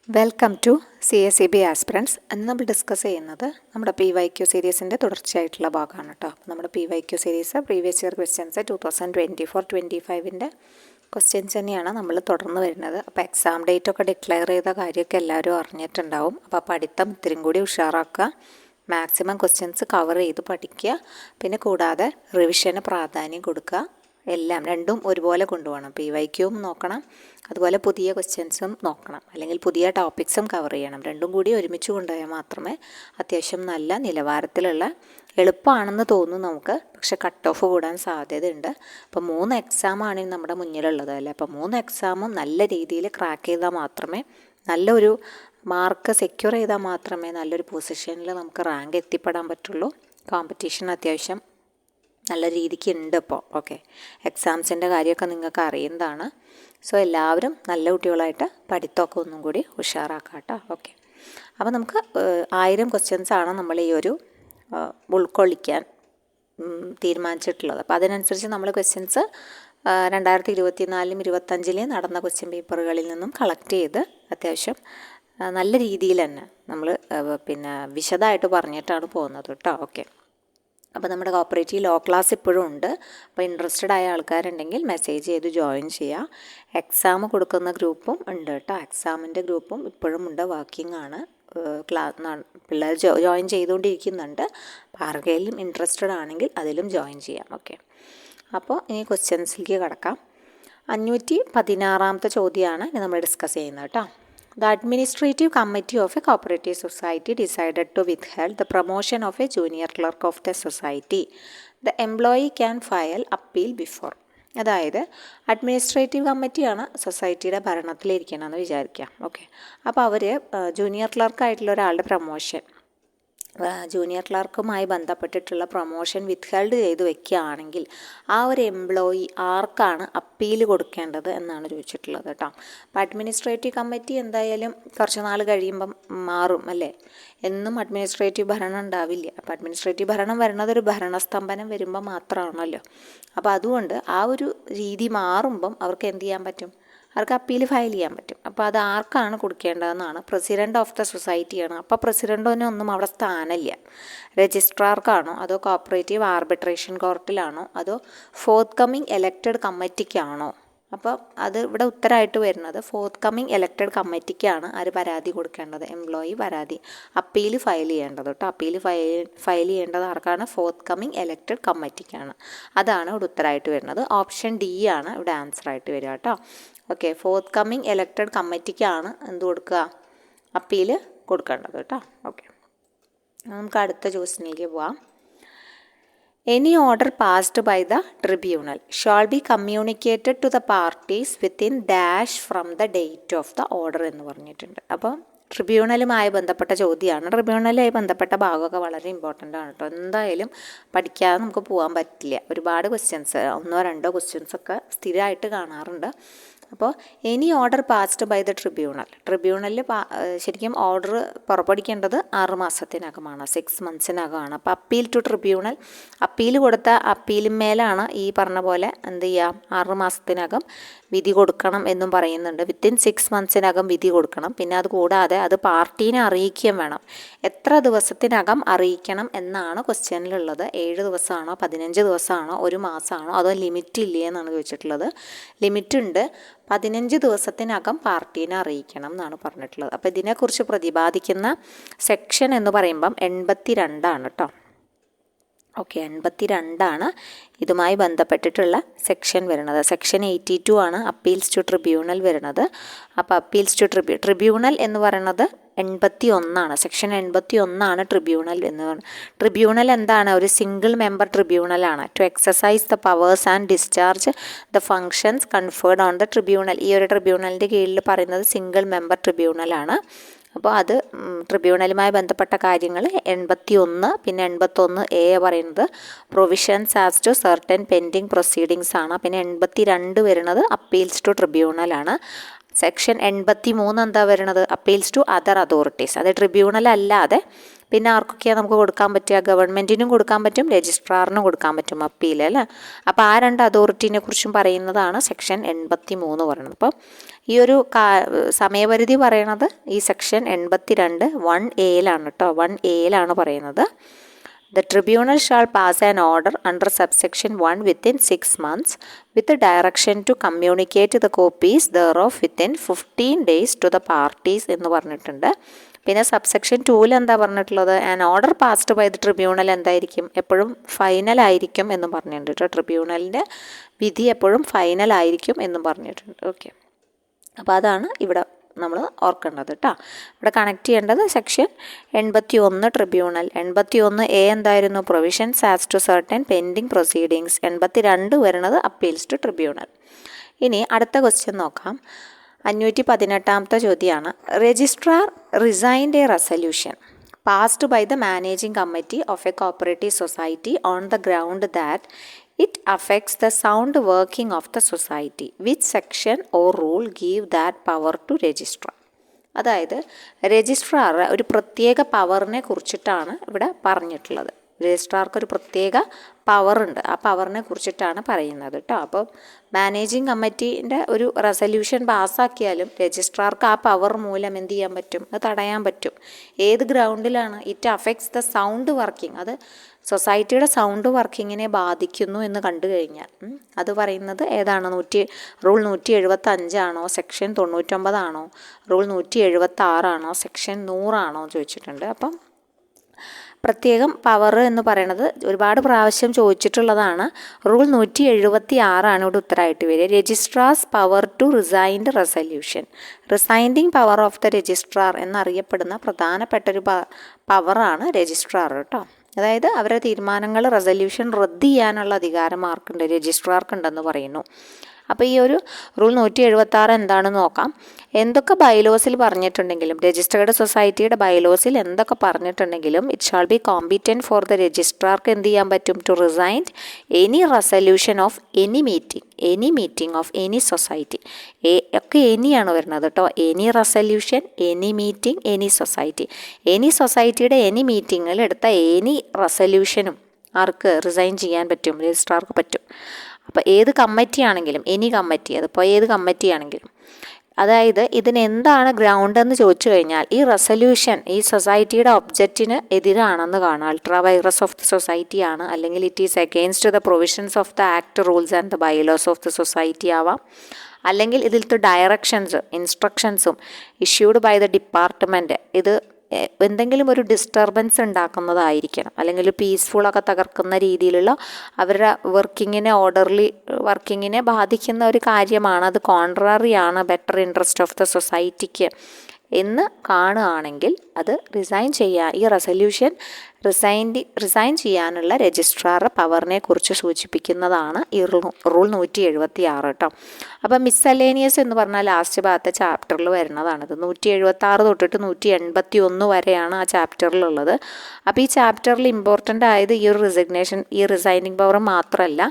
Welcome to CSEB aspirants. അന്ന് നമ്മൾ discuss ചെയ്യുന്നത് നമ്മുടെ PYQ സീരീസിൻ്റെ തുടർച്ചയായിട്ടുള്ള ഭാഗമാണ് കേട്ടോ. നമ്മുടെ PYQ series previous year questions 2024-25 questions തന്നെയാണ് നമ്മൾ തുടർന്ന് വരുന്നത്. അപ്പോൾ എക്സാം ഡേറ്റ് ഒക്കെ ഡിക്ലെയർ ചെയ്ത കാര്യമൊക്കെ എല്ലാവരും അറിഞ്ഞിട്ടുണ്ടാവും. അപ്പോൾ പഠിത്തം ഇത്തിരി കൂടി ഉഷാറാക്കുക, മാക്സിമം ക്വസ്റ്റ്യൻസ് കവർ ചെയ്ത് പഠിക്കുക, പിന്നെ കൂടാതെ റിവിഷന് പ്രാധാന്യം കൊടുക്കുക. എല്ലാം രണ്ടും ഒരുപോലെ കൊണ്ടുപോകണം. PYQയും നോക്കണം, അതുപോലെ പുതിയ ക്വസ്റ്റ്യൻസും നോക്കണം, അല്ലെങ്കിൽ പുതിയ ടോപ്പിക്സും കവർ ചെയ്യണം. രണ്ടും കൂടി ഒരുമിച്ച് കൊണ്ടുപോയാൽ മാത്രമേ അത്യാവശ്യം നല്ല നിലവാരത്തിലുള്ള, എളുപ്പമാണെന്ന് തോന്നും നമുക്ക്, പക്ഷെ കട്ട് ഓഫ് കൂടാൻ സാധ്യതയുണ്ട്. അപ്പോൾ 3 എക്സാമാണ് നമ്മുടെ മുന്നിലുള്ളത് അല്ലേ. അപ്പോൾ 3 എക്സാമും നല്ല രീതിയിൽ ക്രാക്ക് ചെയ്താൽ മാത്രമേ, നല്ലൊരു മാർക്ക് സെക്യൂർ ചെയ്താൽ മാത്രമേ നല്ലൊരു പൊസിഷനിൽ നമുക്ക് റാങ്ക് എത്തിപ്പെടാൻ പറ്റുള്ളൂ. കോമ്പറ്റീഷൻ അത്യാവശ്യം നല്ല രീതിക്ക് ഉണ്ട് ഇപ്പോൾ. ഓക്കെ, എക്സാംസിൻ്റെ കാര്യമൊക്കെ നിങ്ങൾക്ക് അറിയുന്നതാണ്. സോ എല്ലാവരും നല്ല കുട്ടികളായിട്ട് പഠിത്തമൊക്കെ ഒന്നും കൂടി ഉഷാറാക്കാം കേട്ടോ. ഓക്കെ, അപ്പോൾ നമുക്ക് 1000 ക്വസ്റ്റ്യൻസാണ് നമ്മൾ ഈ ഒരു ഉൾക്കൊള്ളിക്കാൻ തീരുമാനിച്ചിട്ടുള്ളത്. അപ്പോൾ അതിനനുസരിച്ച് നമ്മൾ ക്വസ്റ്റ്യൻസ് 2024-25 നടന്ന ക്വസ്റ്റ്യൻ പേപ്പറുകളിൽ നിന്നും കളക്ട് ചെയ്ത് അത്യാവശ്യം നല്ല രീതിയിൽ തന്നെ നമ്മൾ വിശദമായിട്ട് പറഞ്ഞിട്ടാണ് പോകുന്നത് കേട്ടോ. ഓക്കെ, അപ്പോൾ നമ്മുടെ കോപ്പറേറ്റീവ് ലോ ക്ലാസ് ഇപ്പോഴും ഉണ്ട്. അപ്പോൾ ഇൻട്രസ്റ്റഡ് ആയ ആൾക്കാരുണ്ടെങ്കിൽ മെസ്സേജ് ചെയ്ത് ജോയിൻ ചെയ്യുക. എക്സാം കൊടുക്കുന്ന ഗ്രൂപ്പും ഉണ്ട് കേട്ടോ. എക്സാമിൻ്റെ ഗ്രൂപ്പും ഇപ്പോഴും ഉണ്ട്, വർക്കിംഗ് ആണ്. പിള്ളേർ ജോയിൻ ചെയ്തുകൊണ്ടിരിക്കുന്നുണ്ട്. അപ്പോൾ ആർക്കെങ്കിലും ഇൻട്രസ്റ്റഡ് ആണെങ്കിൽ അതിലും ജോയിൻ ചെയ്യാം. ഓക്കെ, അപ്പോൾ ഇനി ക്വസ്റ്റ്യൻസിലേക്ക് കിടക്കാം. 516 ചോദ്യമാണ് ഇനി നമ്മൾ ഡിസ്കസ് ചെയ്യുന്നത് കേട്ടോ. The Administrative Committee of a Cooperative Society decided to withhold the promotion of a junior clerk of the society. The employee can file appeal before. അതായത് അഡ്മിനിസ്ട്രേറ്റീവ് കമ്മിറ്റിയാണ് സൊസൈറ്റിയുടെ ഭരണത്തിലിരിക്കണമെന്ന് വിചാരിക്കാം. ഓക്കെ, അപ്പോൾ അവർ ജൂനിയർ ക്ലർക്കായിട്ടുള്ള ഒരാളുടെ പ്രൊമോഷൻ, ജൂനിയർ ക്ലർക്കുമായി ബന്ധപ്പെട്ടിട്ടുള്ള promotion withheld ചെയ്ത് വെക്കുകയാണെങ്കിൽ ആ ഒരു എംപ്ലോയി ആർക്കാണ് അപ്പീൽ കൊടുക്കേണ്ടത് എന്നാണ് ചോദിച്ചിട്ടുള്ളത് കേട്ടോ. അപ്പോൾ അഡ്മിനിസ്ട്രേറ്റീവ് കമ്മിറ്റി എന്തായാലും കുറച്ച് നാൾ കഴിയുമ്പം മാറും അല്ലേ. എന്നും അഡ്മിനിസ്ട്രേറ്റീവ് ഭരണം ഉണ്ടാവില്ല. അപ്പോൾ അഡ്മിനിസ്ട്രേറ്റീവ് ഭരണം വരുന്നത് ഒരു ഭരണസ്തംഭനം വരുമ്പോൾ മാത്രമാണല്ലോ. അപ്പോൾ അതുകൊണ്ട് ആ ഒരു രീതി മാറുമ്പം അവർക്ക് എന്ത് ചെയ്യാൻ പറ്റും, അവർക്ക് അപ്പീൽ ഫയൽ ചെയ്യാൻ പറ്റും. അപ്പോൾ അത് ആർക്കാണ് കൊടുക്കേണ്ടതെന്നാണ്, പ്രസിഡൻറ്റ് ഓഫ് ദ സൊസൈറ്റിയാണ്. അപ്പോൾ പ്രസിഡൻറ്റിനൊന്നും അവിടെ സ്ഥാനമില്ല. രജിസ്ട്രാർക്കാണോ, അതോ കോപ്പറേറ്റീവ് ആർബിട്രേഷൻ കോർട്ടിലാണോ, അതോ ഫോർത്ത് കമ്മിങ് എലക്റ്റഡ് കമ്മിറ്റിക്കാണോ? അപ്പോൾ അത് ഇവിടെ ഉത്തരമായിട്ട് വരുന്നത് ഫോർത്ത് കമ്മിങ് എലക്റ്റഡ് കമ്മിറ്റിക്കാണ് ആര് പരാതി കൊടുക്കേണ്ടത്, എംപ്ലോയി പരാതി അപ്പീൽ ഫയൽ ചെയ്യേണ്ടത് കേട്ടോ. അപ്പീൽ ഫയൽ ചെയ്യേണ്ടത് ആർക്കാണ്, ഫോർത്ത് കമ്മിങ് എലക്റ്റഡ് കമ്മിറ്റിക്കാണ്. അതാണ് ഇവിടെ ഉത്തരമായിട്ട് വരുന്നത്. ഓപ്ഷൻ ഡി ആണ് ഇവിടെ ആൻസർ ആയിട്ട് വരിക കേട്ടോ. ഓക്കെ, ഫോർത്ത് കമ്മിങ് എലക്റ്റഡ് കമ്മിറ്റിക്കാണ് എന്ത് കൊടുക്കുക, അപ്പീൽ കൊടുക്കേണ്ടത് കേട്ടോ. ഓക്കെ, നമുക്ക് അടുത്ത ക്വസ്റ്റ്യനിലേക്ക് പോവാം. Any order passed by the tribunal shall be communicated to the parties within dash from the date of the order എന്ന് പറഞ്ഞിട്ടുണ്ട്. അപ്പോൾ ട്രിബ്യൂണലുമായി ബന്ധപ്പെട്ട ചോദ്യമാണ്. ട്രിബ്യൂണലുമായി ബന്ധപ്പെട്ട ഭാഗമൊക്കെ വളരെ ഇമ്പോർട്ടൻ്റ് ആണ് കേട്ടോ. എന്തായാലും പഠിക്കാതെ നമുക്ക് പോകാൻ പറ്റില്ല. ഒരുപാട് ക്വസ്റ്റ്യൻസ്, 1-2 ക്വസ്റ്റ്യൻസൊക്കെ സ്ഥിരമായിട്ട് കാണാറുണ്ട്. അപ്പോൾ any order passed by the ട്രിബ്യൂണലിൽ ശരിക്കും ഓർഡർ പുറപ്പെടുവിക്കേണ്ടത് 6 മാസത്തിനകമാണ്, 6 മന്ത്സിനകമാണ്. അപ്പോൾ അപ്പീൽ ടു ട്രിബ്യൂണൽ, അപ്പീൽ കൊടുത്ത അപ്പീലിന്മേലാണ് ഈ പറഞ്ഞ പോലെ എന്ത് ചെയ്യാം, 6 മാസത്തിനകം വിധി കൊടുക്കണം എന്നും പറയുന്നുണ്ട്. വിത്തിൻ 6 മന്ത്സിനകം വിധി കൊടുക്കണം. പിന്നെ അത് കൂടാതെ അത് പാർട്ടീനെ അറിയിക്കുകയും വേണം. എത്ര ദിവസത്തിനകം അറിയിക്കണം എന്നാണ് ക്വസ്റ്റ്യനിലുള്ളത്. 7 ദിവസമാണോ, 15 ദിവസമാണോ, 1 മാസമാണോ, അതോ ലിമിറ്റ് ഇല്ലേ എന്നാണ് ചോദിച്ചിട്ടുള്ളത്. ലിമിറ്റ് ഉണ്ട്, 15 ദിവസത്തിനകം പാർട്ടീനെ അറിയിക്കണം എന്നാണ് പറഞ്ഞിട്ടുള്ളത്. അപ്പോൾ ഇതിനെക്കുറിച്ച് പ്രതിപാദിക്കുന്ന സെക്ഷൻ എന്ന് പറയുമ്പം 82 കേട്ടോ. ഓക്കെ, 82 ഇതുമായി ബന്ധപ്പെട്ടിട്ടുള്ള സെക്ഷൻ വരുന്നത്. സെക്ഷൻ 82 ആണ് അപ്പീൽസ് ടു ട്രിബ്യൂണൽ വരുന്നത്. അപ്പോൾ അപ്പീൽസ് ടു ട്രിബ്യൂണൽ എന്ന് പറയുന്നത് 81. സെക്ഷൻ 81 ട്രിബ്യൂണൽ എന്ന് പറയുന്നത്. ട്രിബ്യൂണൽ എന്താണ്, ഒരു സിംഗിൾ മെമ്പർ ട്രിബ്യൂണലാണ്. To exercise the powers and discharge the functions conferred on the tribunal. ഈ ഒരു ട്രിബ്യൂണലിൻ്റെ കീഴിൽ പറയുന്നത് സിംഗിൾ മെമ്പർ ട്രിബ്യൂണലാണ്. അപ്പോൾ അത് ട്രിബ്യൂണലുമായി ബന്ധപ്പെട്ട കാര്യങ്ങൾ 81. പിന്നെ 81A പറയുന്നത് provisions as to certain pending proceedings ആണ്. പിന്നെ 82 വരുന്നത് അപ്പീൽസ് ടു ട്രിബ്യൂണലാണ്. സെക്ഷൻ 83 എന്താ വരുന്നത്, അപ്പീൽസ് ടു അതർ അതോറിറ്റീസ്. അത് ട്രിബ്യൂണൽ അല്ലാതെ പിന്നെ ആർക്കൊക്കെയാണ് നമുക്ക് കൊടുക്കാൻ പറ്റുക, ഗവൺമെൻറ്റിനും കൊടുക്കാൻ പറ്റും, രജിസ്ട്രാറിനും കൊടുക്കാൻ പറ്റും അപ്പീൽ അല്ലേ. അപ്പോൾ ആ 2 അതോറിറ്റീനെ കുറിച്ചും പറയുന്നതാണ് സെക്ഷൻ 83 പറയുന്നത്. അപ്പം ഈ ഒരു സമയപരിധി പറയണത് ഈ സെക്ഷൻ 82 1A കേട്ടോ. 1A പറയുന്നത് The tribunal shall pass an order under subsection 1 within 6 months with the direction to communicate the copies thereof within 15 days to the parties എന്ന് പറഞ്ഞിട്ടുണ്ട്. പിന്നെ സബ്സെക്ഷൻ 2 എന്താ പറഞ്ഞിട്ടുള്ളത്? An order passed by the tribunal എന്തായിരിക്കും? എപ്പോഴും final ആയിരിക്കും എന്ന് പറഞ്ഞിട്ടുണ്ട് കേട്ടോ. ട്രിബ്യൂണലിൻ്റെ വിധി എപ്പോഴും ഫൈനൽ ആയിരിക്കും എന്നും പറഞ്ഞിട്ടുണ്ട്. ഓക്കെ, അപ്പോൾ അതാണ് ഇവിടെ നമ്മൾ ഓർക്കേണ്ടത് കേട്ടോ. ഇവിടെ കണക്ട് ചെയ്യേണ്ടത് സെക്ഷൻ 81 ട്രിബ്യൂണൽ. 81A എന്തായിരുന്നു? Provisions as to certain pending proceedings. 82 വരുന്നത് അപ്പീൽസ് ടു ട്രിബ്യൂണൽ. ഇനി അടുത്ത ക്വസ്റ്റ്യൻ നോക്കാം. 518 ചോദ്യമാണ്. Registrar resigned A resolution passed by the managing committee of a cooperative society on the ground that it affects the sound working of the society. Which section or rule give that power to registrar? അതായത് registrar ഒരു പ്രത്യേക പവറിനെ കുറിച്ചിട്ടാണ് ഇവിടെ പറഞ്ഞിട്ടുള്ളത്. രജിസ്ട്രാർക്ക് ഒരു പ്രത്യേക പവറുണ്ട്, ആ പവറിനെ കുറിച്ചിട്ടാണ് പറയുന്നത് കേട്ടോ. അപ്പോൾ മാനേജിങ് കമ്മിറ്റീൻ്റെ ഒരു റെസല്യൂഷൻ പാസ്സാക്കിയാലും രജിസ്ട്രാർക്ക് ആ പവർ മൂലം എന്ത് ചെയ്യാൻ പറ്റും? അത് തടയാൻ പറ്റും. ഏത് ഗ്രൗണ്ടിലാണ്? It affects the sound working. അത് സൊസൈറ്റിയുടെ സൗണ്ട് വർക്കിങ്ങിനെ ബാധിക്കുന്നു എന്ന് കണ്ടു കഴിഞ്ഞാൽ അത് പറയുന്നത് ഏതാണ്? റൂൾ 175 ആണോ, സെക്ഷൻ 99 ആണോ, റൂൾ 176 ആണോ, സെക്ഷൻ 100 ആണോ ചോദിച്ചിട്ടുണ്ട്. അപ്പം പ്രത്യേകം പവർ എന്ന് പറയുന്നത് ഒരുപാട് പ്രാവശ്യം ചോദിച്ചിട്ടുള്ളതാണ്. റൂൾ 176 ഇവിടെ ഉത്തരമായിട്ട് വരിക. Registrar's power to rescind resolution. Rescinding power of the registrar എന്നറിയപ്പെടുന്ന പ്രധാനപ്പെട്ട ഒരു പവറാണ് രജിസ്ട്രാർ കേട്ടോ. അതായത് അവരുടെ തീരുമാനങ്ങൾ റെസല്യൂഷൻ റദ്ദ് ചെയ്യാനുള്ള അധികാരം ആർക്കുണ്ട്? രജിസ്ട്രാർക്കുണ്ടെന്ന് പറയുന്നു. അപ്പോൾ ഈ ഒരു റൂൾ 176 എന്താണെന്ന് നോക്കാം. എന്തൊക്കെ ബൈലോസിൽ പറഞ്ഞിട്ടുണ്ടെങ്കിലും, രജിസ്റ്റേർഡ് സൊസൈറ്റിയുടെ ബൈലോസിൽ എന്തൊക്കെ പറഞ്ഞിട്ടുണ്ടെങ്കിലും it shall be competent for the രജിസ്ട്രാർക്ക് എന്ത് ചെയ്യാൻ പറ്റും? To rescind any resolution of any meeting of any society. Okay എനിയാണ് വരുന്നത് കേട്ടോ. Any resolution, any meeting, any society. Any സൊസൈറ്റിയുടെ എനി മീറ്റിങ്ങിൽ എടുത്ത എനി റെസല്യൂഷനും ആർക്ക് റിസൈൻ ചെയ്യാൻ പറ്റും? രജിസ്ട്രാർക്ക് പറ്റും. അപ്പോൾ ഏത് കമ്മിറ്റി ആണെങ്കിലും, എനി കമ്മിറ്റി, അതിപ്പോൾ ഏത് കമ്മിറ്റി ആണെങ്കിലും, അതായത് ഇതിന് എന്താണ് ഗ്രൗണ്ട് എന്ന് ചോദിച്ചു കഴിഞ്ഞാൽ ഈ റെസല്യൂഷൻ ഈ സൊസൈറ്റിയുടെ ഒബ്ജക്റ്റിന് എതിരാണെന്ന് കാണാം. Ultra vires of the society ആണ്, അല്ലെങ്കിൽ it is against the provisions of the act, rules and the bylaws of the society ആവാം. അല്ലെങ്കിൽ ഇതിലത്തെ ഡയറക്ഷൻസ്, ഇൻസ്ട്രക്ഷൻസും ഇഷ്യൂഡ് ബൈ ദ ഡിപ്പാർട്ട്മെൻറ്റ് ഇത് എന്തെങ്കിലും ഒരു ഡിസ്റ്റർബൻസ് ഉണ്ടാക്കുന്നതായിരിക്കണം, അല്ലെങ്കിൽ പീസ്ഫുള്ളൊക്കെ തകർക്കുന്ന രീതിയിലുള്ള അവരുടെ വർക്കിങ്ങിനെ, ഓർഡർലി വർക്കിങ്ങിനെ ബാധിക്കുന്ന ഒരു കാര്യമാണ്. അത് കോൺട്രറി ആണ് ബെറ്റർ ഇൻട്രസ്റ്റ് ഓഫ് ദ സൊസൈറ്റിക്ക് എന്ന് കാണുകയാണെങ്കിൽ അത് ഈ റെസല്യൂഷൻ റിസൈൻ ചെയ്യാനുള്ള രജിസ്ട്രാറുടെ പവറിനെ കുറിച്ച് സൂചിപ്പിക്കുന്നതാണ് ഈ റൂൾ 176 കേട്ടോ. അപ്പം മിസ്സലേനിയസ് എന്ന് പറഞ്ഞാൽ ലാസ്റ്റ് ഭാഗത്തെ ചാപ്റ്ററിൽ വരുന്നതാണിത്. 176 തൊട്ടിട്ട് 181 വരെയാണ് ആ ചാപ്റ്ററിലുള്ളത്. അപ്പോൾ ഈ ചാപ്റ്ററിൽ ഇമ്പോർട്ടൻ്റ് ആയത് ഈ റിസൈനിങ് പവർ മാത്രമല്ല,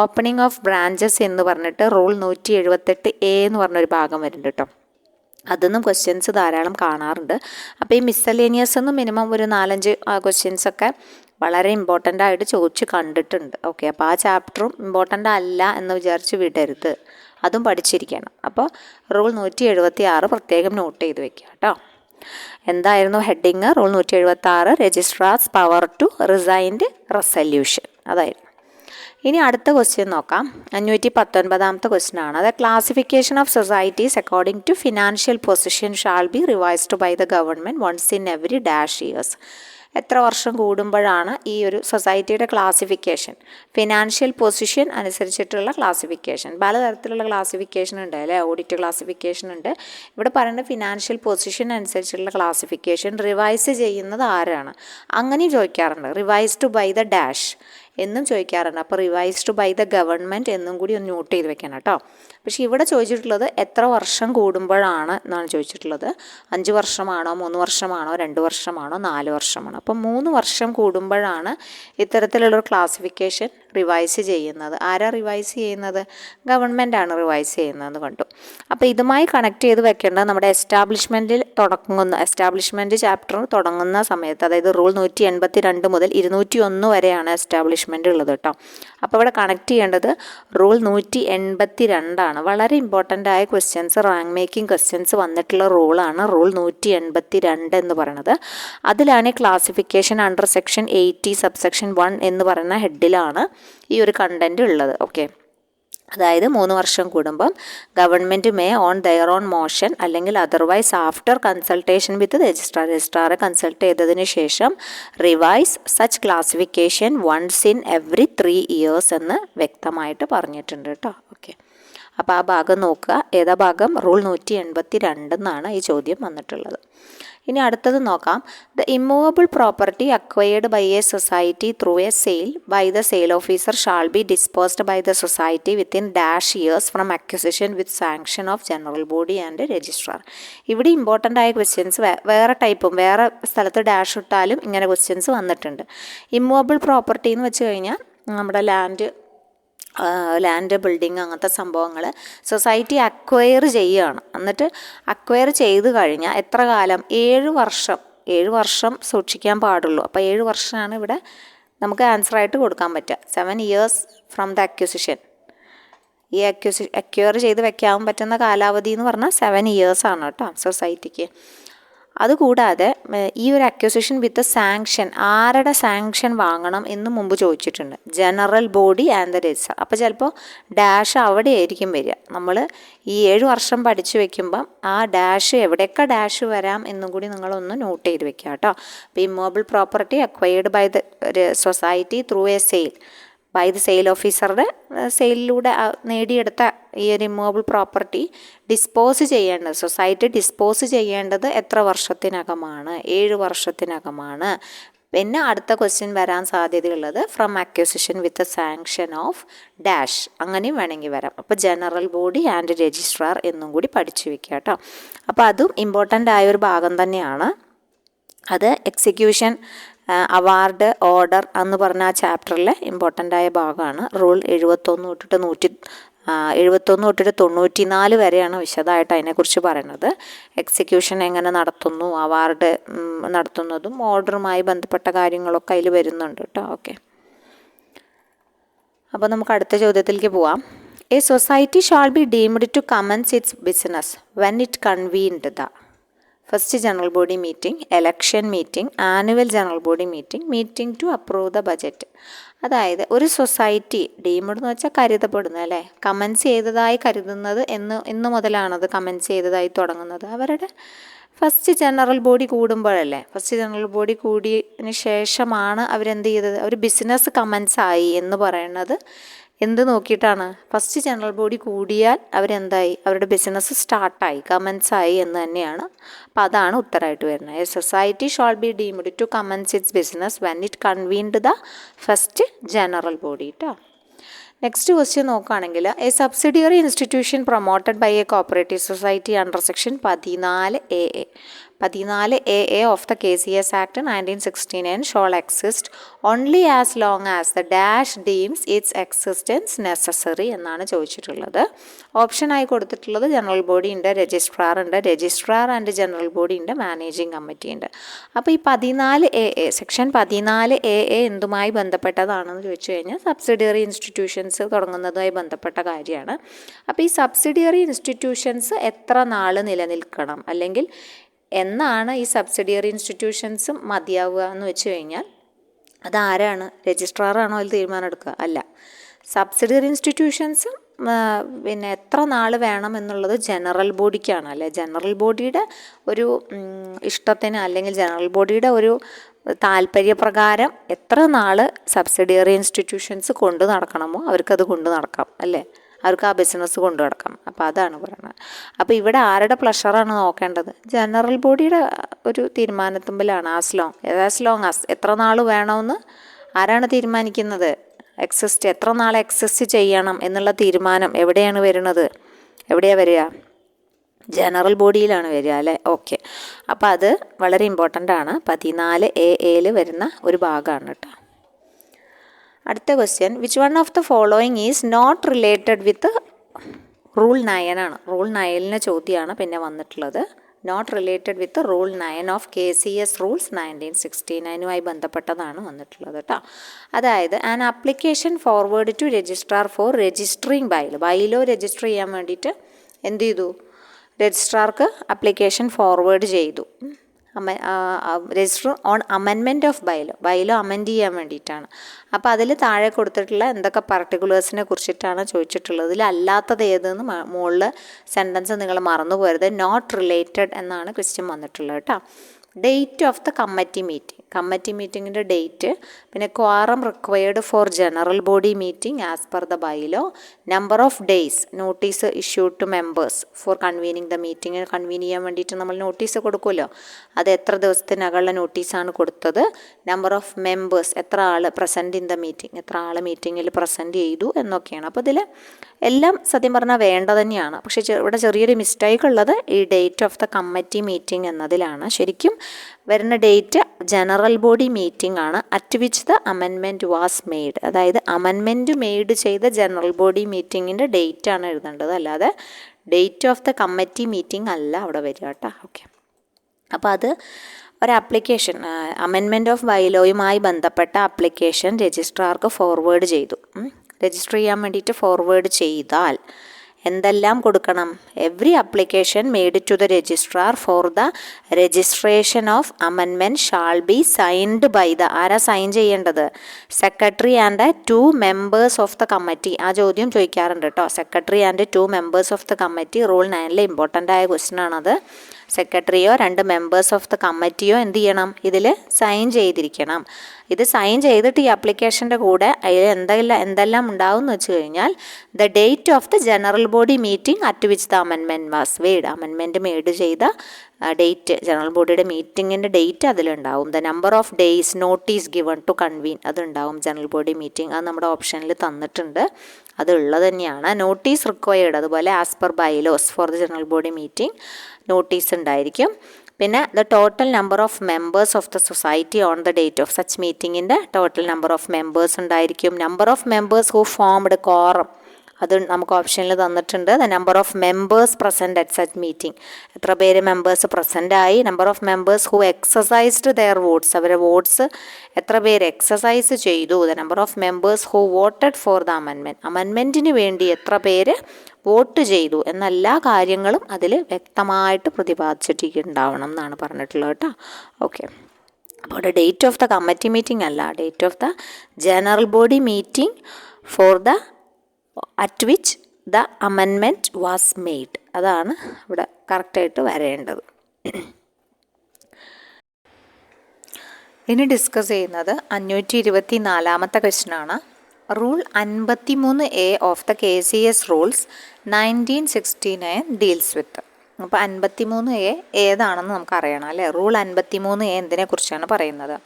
ഓപ്പണിംഗ് ഓഫ് ബ്രാഞ്ചസ് എന്ന് പറഞ്ഞിട്ട് റൂൾ 178A എന്ന് പറഞ്ഞൊരു ഭാഗം വരുന്നുണ്ട് കേട്ടോ. അതൊന്നും ക്വസ്റ്റ്യൻസ് ധാരാളം കാണാറുണ്ട്. അപ്പോൾ ഈ മിസ്സലേനിയസ് എന്ന് മിനിമം ഒരു 4-5 ക്വസ്റ്റ്യൻസൊക്കെ വളരെ ഇമ്പോർട്ടൻ്റ് ആയിട്ട് ചോദിച്ച് കണ്ടിട്ടുണ്ട്. ഓക്കെ, അപ്പോൾ ആ ചാപ്റ്ററും ഇമ്പോർട്ടൻ്റ് അല്ല എന്ന് വിചാരിച്ച് വിടരുത്, അതും പഠിച്ചിരിക്കണം. അപ്പോൾ റൂൾ 176 പ്രത്യേകം നോട്ട് ചെയ്ത് വെക്കുക കേട്ടോ. എന്തായിരുന്നു heading? Rule 176 registrar's power to rescind resolution അതായിരുന്നു. ഇനി അടുത്ത ക്വസ്റ്റ്യൻ നോക്കാം. 519 ക്വസ്റ്റ്യൻ ആണ്. അത് classification of societies according to financial position shall be revised by the government once in every -years. എത്ര വർഷം കൂടുമ്പോഴാണ് ഈ ഒരു സൊസൈറ്റിയുടെ ക്ലാസിഫിക്കേഷൻ, ഫിനാൻഷ്യൽ പൊസിഷൻ അനുസരിച്ചിട്ടുള്ള ക്ലാസിഫിക്കേഷൻ, പലതരത്തിലുള്ള ക്ലാസിഫിക്കേഷൻ ഉണ്ട് അല്ലേ? ഓഡിറ്റ് ക്ലാസിഫിക്കേഷൻ ഉണ്ട്. ഇവിടെ പറയുന്നത് ഫിനാൻഷ്യൽ പൊസിഷൻ അനുസരിച്ചുള്ള ക്ലാസിഫിക്കേഷൻ റിവൈസ് ചെയ്യുന്നത് ആരാണ്? അങ്ങനെയും ചോദിക്കാറുണ്ട്. റിവൈസ്ഡ് ബൈ ദ ഡാഷ് എന്നും ചോദിക്കാറുണ്ട്. അപ്പോൾ റിവൈസ്ഡ് ബൈ ദ ഗവൺമെൻറ് എന്നും കൂടി ഒന്ന് നോട്ട് ചെയ്ത് വെക്കണം കേട്ടോ. പക്ഷേ ഇവിടെ ചോദിച്ചിട്ടുള്ളത് എത്ര വർഷം കൂടുമ്പോഴാണ് എന്നാണ് ചോദിച്ചിട്ടുള്ളത്. 5 വർഷമാണോ, 3 വർഷമാണോ, 2 വർഷമാണോ, 4 വർഷമാണോ? അപ്പോൾ 3 വർഷം കൂടുമ്പോഴാണ് ഇത്തരത്തിലുള്ളൊരു ക്ലാസിഫിക്കേഷൻ റിവൈസ് ചെയ്യുന്നത്. ആരാ റിവൈസ് ചെയ്യുന്നത്? ഗവൺമെൻറ്റാണ് റിവൈസ് ചെയ്യുന്നത് കണ്ടു. അപ്പോൾ ഇതുമായി കണക്ട് ചെയ്ത് വെക്കേണ്ടത് നമ്മുടെ എസ്റ്റാബ്ലിഷ്മെൻറ്റ് ചാപ്റ്റർ തുടങ്ങുന്ന സമയത്ത്, അതായത് റൂൾ 182 മുതൽ 201 വരെയാണ് എസ്റ്റാബ്ലിഷ്മെൻറ്റ് ഉള്ളത് കേട്ടോ. അപ്പോൾ ഇവിടെ കണക്ട് ചെയ്യേണ്ടത് റൂൾ 182 വളരെ ഇമ്പോർട്ടൻ്റ് ആയ ക്വസ്റ്റ്യൻസ്, റാങ്ക് മേക്കിംഗ് ക്വസ്റ്റ്യൻസ് വന്നിട്ടുള്ള റൂളാണ് റൂൾ 182 എന്ന് പറയുന്നത്. അതിലാണ് ക്ലാസിഫിക്കേഷൻ അണ്ടർ സെക്ഷൻ 80 സബ്സെക്ഷൻ 1 എന്ന് പറയുന്ന ഹെഡിലാണ് ഈ ഒരു കണ്ടൻറ്റ് ഉള്ളത്. ഓക്കെ, അതായത് 3 വർഷം കൂടുമ്പം government may on their own motion അല്ലെങ്കിൽ അതർവൈസ് ആഫ്റ്റർ കൺസൾട്ടേഷൻ വിത്ത് രജിസ്ട്രാറെ കൺസൾട്ട് ചെയ്തതിന് ശേഷം revise such classification once in every 3 years എന്ന് വ്യക്തമായിട്ട് പറഞ്ഞിട്ടുണ്ട് കേട്ടോ. ഓക്കെ, അപ്പോൾ ആ ഭാഗം നോക്കുക. ഏതാ ഭാഗം? റൂൾ 182 എന്നാണ് ഈ ചോദ്യം വന്നിട്ടുള്ളത്. ഇനി അടുത്തത് നോക്കാം. The immovable property acquired by a society through a sale by the sale officer shall be disposed by the society within dash years from acquisition with sanction of general body and registrar. ഇവിടെ important ആയ questions വേറെ ടൈപ്പും വേറെ സ്ഥലത്ത് dash ഇട്ടാലും ഇങ്ങനെ questions വന്നിട്ടുണ്ട്. Immovable property എന്ന് വെച്ച് കഴിഞ്ഞാൽ നമ്മുടെ ലാൻഡ് ബിൽഡിങ് അങ്ങനത്തെ സംഭവങ്ങൾ സൊസൈറ്റി അക്വയർ ചെയ്യുകയാണ്. എന്നിട്ട് അക്വയർ ചെയ്ത് കഴിഞ്ഞാൽ എത്ര കാലം? 7 വർഷം സൂക്ഷിക്കാൻ പാടുള്ളൂ. അപ്പോൾ 7 വർഷമാണ് ഇവിടെ നമുക്ക് ആൻസറായിട്ട് കൊടുക്കാൻ പറ്റുക. 7 years ഫ്രം ദ അക്വിസിഷൻ. ഈ അക്വയർ ചെയ്ത് വെക്കാൻ പറ്റുന്ന കാലാവധി എന്ന് പറഞ്ഞാൽ 7 years ആണ് കേട്ടോ സൊസൈറ്റിക്ക്. അതുകൂടാതെ ഈ ഒരു അക്വിസിഷൻ വിത്ത് സാങ്ഷൻ, ആരുടെ സാങ്ഷൻ വാങ്ങണം എന്ന് മുമ്പ് ചോദിച്ചിട്ടുണ്ട്. General body and the registrar. അപ്പോൾ ചിലപ്പോൾ ഡാഷ് അവിടെ ആയിരിക്കും വരിക. നമ്മൾ ഈ 7 വർഷം പഠിച്ചു വെക്കുമ്പം ആ ഡാഷ് എവിടെയൊക്കെ ഡാഷ് വരാം എന്നും കൂടി നിങ്ങളൊന്ന് നോട്ട് ചെയ്ത് വെക്കുക കേട്ടോ. അപ്പോൾ immovable property acquired by the society through a sale, by the sale ഓഫീസറുടെ സെയിലിലൂടെ നേടിയെടുത്ത ഈ ഒരു ഇമ്മൂവബിൾ പ്രോപ്പർട്ടി ഡിസ്പോസ് ചെയ്യേണ്ടത്, സൊസൈറ്റി ഡിസ്പോസ് ചെയ്യേണ്ടത് എത്ര വർഷത്തിനകമാണ്? 7 വർഷത്തിനകമാണ്. പിന്നെ അടുത്ത ക്വസ്റ്റ്യൻ വരാൻ സാധ്യതയുള്ളത് from acquisition with sanction of dash, അങ്ങനെയും വേണമെങ്കിൽ വരാം. അപ്പോൾ ജനറൽ ബോഡി ആൻഡ് രജിസ്ട്രാർ എന്നും കൂടി പഠിച്ചു വെക്കുക കേട്ടോ. അപ്പോൾ അതും ഇമ്പോർട്ടൻ്റ് ആയൊരു ഭാഗം തന്നെയാണ്. അത് എക്സിക്യൂഷൻ അവാർഡ് ഓർഡർ എന്ന് പറഞ്ഞ ആ ചാപ്റ്ററിലെ ഇമ്പോർട്ടൻ്റ് ആയ ഭാഗമാണ്. റൂൾ 71 തൊട്ടിട്ട് 94 വരെയാണ് വിശദമായിട്ട് അതിനെക്കുറിച്ച് പറയുന്നത്. എക്സിക്യൂഷൻ എങ്ങനെ നടത്തുന്നു, അവാർഡ് നടത്തുന്നതും ഓർഡറുമായി ബന്ധപ്പെട്ട കാര്യങ്ങളൊക്കെ അതിൽ വരുന്നുണ്ട് കേട്ടോ. ഓക്കെ, അപ്പോൾ നമുക്ക് അടുത്ത ചോദ്യത്തിലേക്ക് പോവാം. A society shall be deemed to commence its business when it convened the first general body meeting, election meeting, annual general body meeting to approve the budget. അതായത് ഒരു സൊസൈറ്റി ഡീംഡ് എന്ന് വെച്ചാൽ കരുതപ്പെടുന്നത് അല്ലേ, കമൻസ് ചെയ്തതായി കരുതുന്നത് എന്ന് മുതലാണത് കമൻസ് ചെയ്തതായി തുടങ്ങുന്നത്. അവരുടെ ഫസ്റ്റ് ജനറൽ ബോഡി കൂടുമ്പോഴല്ലേ, ഫസ്റ്റ് ജനറൽ ബോഡി കൂടിയതിന് ശേഷമാണ് അവരെന്ത് ചെയ്തത്? അവർ ബിസിനസ് കമൻസ് ആയി എന്ന് പറയുന്നത് എന്ത് നോക്കിയിട്ടാണ്? ഫസ്റ്റ് ജനറൽ ബോഡി കൂടിയാൽ അവരെന്തായി? അവരുടെ ബിസിനസ് സ്റ്റാർട്ടായി, കമൻസ് ആയി എന്ന് തന്നെയാണ്. അപ്പോൾ അതാണ് ഉത്തരമായിട്ട് വരുന്നത്. A society shall be deemed to commence its business when it convened the first general body കേട്ടോ. നെക്സ്റ്റ് ക്വസ്റ്റ്യൻ നോക്കുകയാണെങ്കിൽ a subsidiary institution promoted by a cooperative society under section 14AA of the KCS Act 1969 shall exist only as long as the dash deems its existence necessary എന്നാണ് ചോദിച്ചിട്ടുള്ളത്. ഓപ്ഷനായി കൊടുത്തിട്ടുള്ളത് general body ഉണ്ട്, registrar and general body ഉണ്ട്, managing committee ഉണ്ട്. അപ്പോൾ ഈ 14AA section 14AA എന്തുമായി ബന്ധപ്പെട്ടതാണെന്ന് ചോദിച്ചു കഴിഞ്ഞാൽ സബ്സിഡിയറി ഇൻസ്റ്റിറ്റ്യൂഷൻസ് തുടങ്ങുന്നതുമായി ബന്ധപ്പെട്ട കാര്യമാണ്. അപ്പോൾ ഈ സബ്സിഡിയറി ഇൻസ്റ്റിറ്റ്യൂഷൻസ് എത്ര നാൾ നിലനിൽക്കണം, അല്ലെങ്കിൽ എന്നാണ് ഈ സബ്സിഡിയറി ഇൻസ്റ്റിറ്റ്യൂഷൻസും മതിയാവുക എന്ന് വെച്ച് കഴിഞ്ഞാൽ അതാരാണ്? രജിസ്ട്രാറാണോ അതിൽ തീരുമാനം എടുക്കുക? അല്ല, സബ്സിഡിയറി ഇൻസ്റ്റിറ്റ്യൂഷൻസും പിന്നെ എത്ര നാൾ വേണം എന്നുള്ളത് ജനറൽ ബോഡിക്കാണ് അല്ലേ. ജനറൽ ബോഡിയുടെ ഒരു ഇഷ്ടത്തിന് അല്ലെങ്കിൽ ജനറൽ ബോഡിയുടെ ഒരു താല്പര്യപ്രകാരം എത്ര നാൾ സബ്സിഡിയറി ഇൻസ്റ്റിറ്റ്യൂഷൻസ് കൊണ്ടു നടക്കണമോ അവർക്കത് കൊണ്ടു നടക്കാം അല്ലേ, അവർക്ക് ആ ബിസിനസ് കൊണ്ടു നടക്കാം. അപ്പോൾ അതാണ് പറയുന്നത്. അപ്പോൾ ഇവിടെ ആരുടെ പ്ലഷറാണ് നോക്കേണ്ടത്? ജനറൽ ബോഡിയുടെ ഒരു തീരുമാനത്തുമ്പിലാണ്. ആസ് ലോങ് ആസ് എത്ര നാൾ വേണമെന്ന് ആരാണ് തീരുമാനിക്കുന്നത്? എത്ര നാൾ എക്സിസ്റ്റ് ചെയ്യണം എന്നുള്ള തീരുമാനം എവിടെയാണ് വരുന്നത്? എവിടെയാണ് വരിക? ജനറൽ ബോഡിയിലാണ് വരിക അല്ലേ. ഓക്കെ, അപ്പോൾ അത് വളരെ ഇമ്പോർട്ടൻ്റ് ആണ്. 14AA വരുന്ന ഒരു ഭാഗമാണ് കേട്ടോ. അടുത്ത question, which one of the following is not related with rule 9 ആണ്. റൂൾ 9 ചോദ്യമാണ് പിന്നെ വന്നിട്ടുള്ളത്. Not related with rule 9 of KCS rules 1969 ബന്ധപ്പെട്ടതാണ് വന്നിട്ടുള്ളത് കേട്ടോ. അതായത് an application forward to registrar for registering bylaw register ചെയ്യാൻ വേണ്ടിയിട്ട് എന്ത് ചെയ്തു, രജിസ്ട്രാർക്ക് ആപ്ലിക്കേഷൻ ഫോർവേഡ് ചെയ്തു. Register on amendment of bylaw amend ചെയ്യാൻ വേണ്ടിയിട്ടാണ്. അപ്പോൾ അതിൽ താഴെ കൊടുത്തിട്ടുള്ള എന്തൊക്കെ പർട്ടിക്കുലേഴ്സിനെ കുറിച്ചിട്ടാണ് ചോദിച്ചിട്ടുള്ളത്. ഇതിൽ അല്ലാത്തത് ഏതെന്ന് മുകളിൽ സെൻറ്റൻസ് നിങ്ങൾ മറന്നു പോരുത്. നോട്ട് റിലേറ്റഡ് എന്നാണ് ക്വസ്റ്റ്യൻ വന്നിട്ടുള്ളത് കേട്ടോ. ഡേറ്റ് ഓഫ് ദ കമ്മിറ്റി മീറ്റിങ്ങിൻ്റെ ഡേറ്റ്, പിന്നെ quorum required for general body meeting as per the bylaw, number of days notice issued to members for convening the meeting. Convene ചെയ്യാൻ വേണ്ടിയിട്ട് നമ്മൾ നോട്ടീസ് കൊടുക്കുമല്ലോ, അത് എത്ര ദിവസത്തിനകമുള്ള നോട്ടീസാണ് കൊടുത്തത്, നമ്പർ ഓഫ് മെമ്പേഴ്സ് എത്ര ആൾ present in the meeting, എത്ര ആൾ മീറ്റിങ്ങിൽ പ്രസൻറ്റ് ചെയ്തു എന്നൊക്കെയാണ്. അപ്പോൾ ഇതിൽ എല്ലാം സത്യം പറഞ്ഞാൽ വേണ്ട തന്നെയാണ്. പക്ഷേ ഇവിടെ ചെറിയൊരു മിസ്റ്റേക്ക് ഉള്ളത് ഈ date of the committee meeting എന്നതിലാണ്. ശരിക്കും വരുന്ന ഡേറ്റ് ജനറൽ ബോഡി മീറ്റിംഗ് ആണ്, at which the amendment was made. അതായത് അമെൻമെൻറ്റ് മെയ്ഡ് ചെയ്ത ജനറൽ ബോഡി മീറ്റിങ്ങിൻ്റെ ഡേറ്റ് ആണ് എഴുതേണ്ടത്, അല്ലാതെ date of the committee meeting അല്ല അവിടെ വരിക കേട്ടോ. ഓക്കെ, അപ്പോൾ അത് ഒരു ആപ്ലിക്കേഷൻ അമെൻമെൻറ്റ് ഓഫ് ബൈലോയുമായി ബന്ധപ്പെട്ട ആപ്ലിക്കേഷൻ രജിസ്ട്രാർക്ക് ഫോർവേഡ് ചെയ്തു. രജിസ്റ്റർ ചെയ്യാൻ വേണ്ടിയിട്ട് ഫോർവേഡ് ചെയ്താൽ എന്തെല്ലാം കൊടുക്കണം? Every application made to the registrar for the registration of amendment shall be signed by the, ആരാ സൈൻ ചെയ്യേണ്ടത്? Secretary and 2 members of the committee. ആ ചോദ്യം ചോദിക്കാറുണ്ട് കേട്ടോ. Secretary and 2 members of the committee rule 9 important ആയ question ആണത്. സെക്രട്ടറിയോ 2 members of the കമ്മിറ്റിയോ എന്ത് ചെയ്യണം? ഇതിൽ സൈൻ ചെയ്തിരിക്കണം. ഇത് സൈൻ ചെയ്തിട്ട് ഈ ആപ്ലിക്കേഷൻ്റെ കൂടെ അതിൽ എന്തെല്ലാം ഉണ്ടാവും എന്ന് വെച്ച് കഴിഞ്ഞാൽ the date of the general body meeting at which the amendment was made. Amendment made ചെയ്ത ഡേറ്റ്, ജനറൽ ബോഡിയുടെ മീറ്റിങ്ങിൻ്റെ ഡേറ്റ് അതിലുണ്ടാവും. The number of days notice given to convene അതുണ്ടാവും ജനറൽ ബോഡി മീറ്റിംഗ്. അത് നമ്മുടെ ഓപ്ഷനിൽ തന്നിട്ടുണ്ട്, അത് ഉള്ളത് തന്നെയാണ്. നോട്ടീസ് റിക്വയർഡ്, അതുപോലെ as per bylaws for the general body meeting notice ഉണ്ടായിരിക്കും. പിന്നെ the total number of members of the society on the date of such മീറ്റിങ്ങിൻ്റെ ടോട്ടൽ നമ്പർ ഓഫ് മെമ്പേഴ്സ് ഉണ്ടായിരിക്കും. Number of members who formed quorum അത് നമുക്ക് ഓപ്ഷനിൽ തന്നിട്ടുണ്ട്. The number of members present at such meeting, എത്ര പേര് members present ആയി. Number of members who exercised their votes, അവരുടെ വോട്ട്സ് എത്ര പേര് എക്സസൈസ് ചെയ്തു. The number of members who voted for the അമെൻമെൻറ്റിന് വേണ്ടി എത്ര പേര് വോട്ട് ചെയ്തു എന്നെല്ലാ കാര്യങ്ങളും അതിൽ വ്യക്തമായിട്ട് പ്രതിപാദിച്ചിട്ടുണ്ടാവണം എന്നാണ് പറഞ്ഞിട്ടുള്ളത് കേട്ടോ. ഓക്കെ, അപ്പോൾ അവിടെ date of the committee meeting അല്ല, date of the general body meeting for the at which the amendment was made, അതാണ് ഇവിടെ കറക്റ്റായിട്ട് വരേണ്ടത്. ഇനി ഡിസ്കസ് ചെയ്യുന്നത് 524 ക്വസ്റ്റ്യനാണ്. Rule 53A of the KCS rules 1969 deals with. അപ്പോൾ 53A ഏതാണെന്ന് നമുക്കറിയണം അല്ലേ. റൂൾ 53A എന്തിനെ കുറിച്ചാണ് പറയുന്നത്?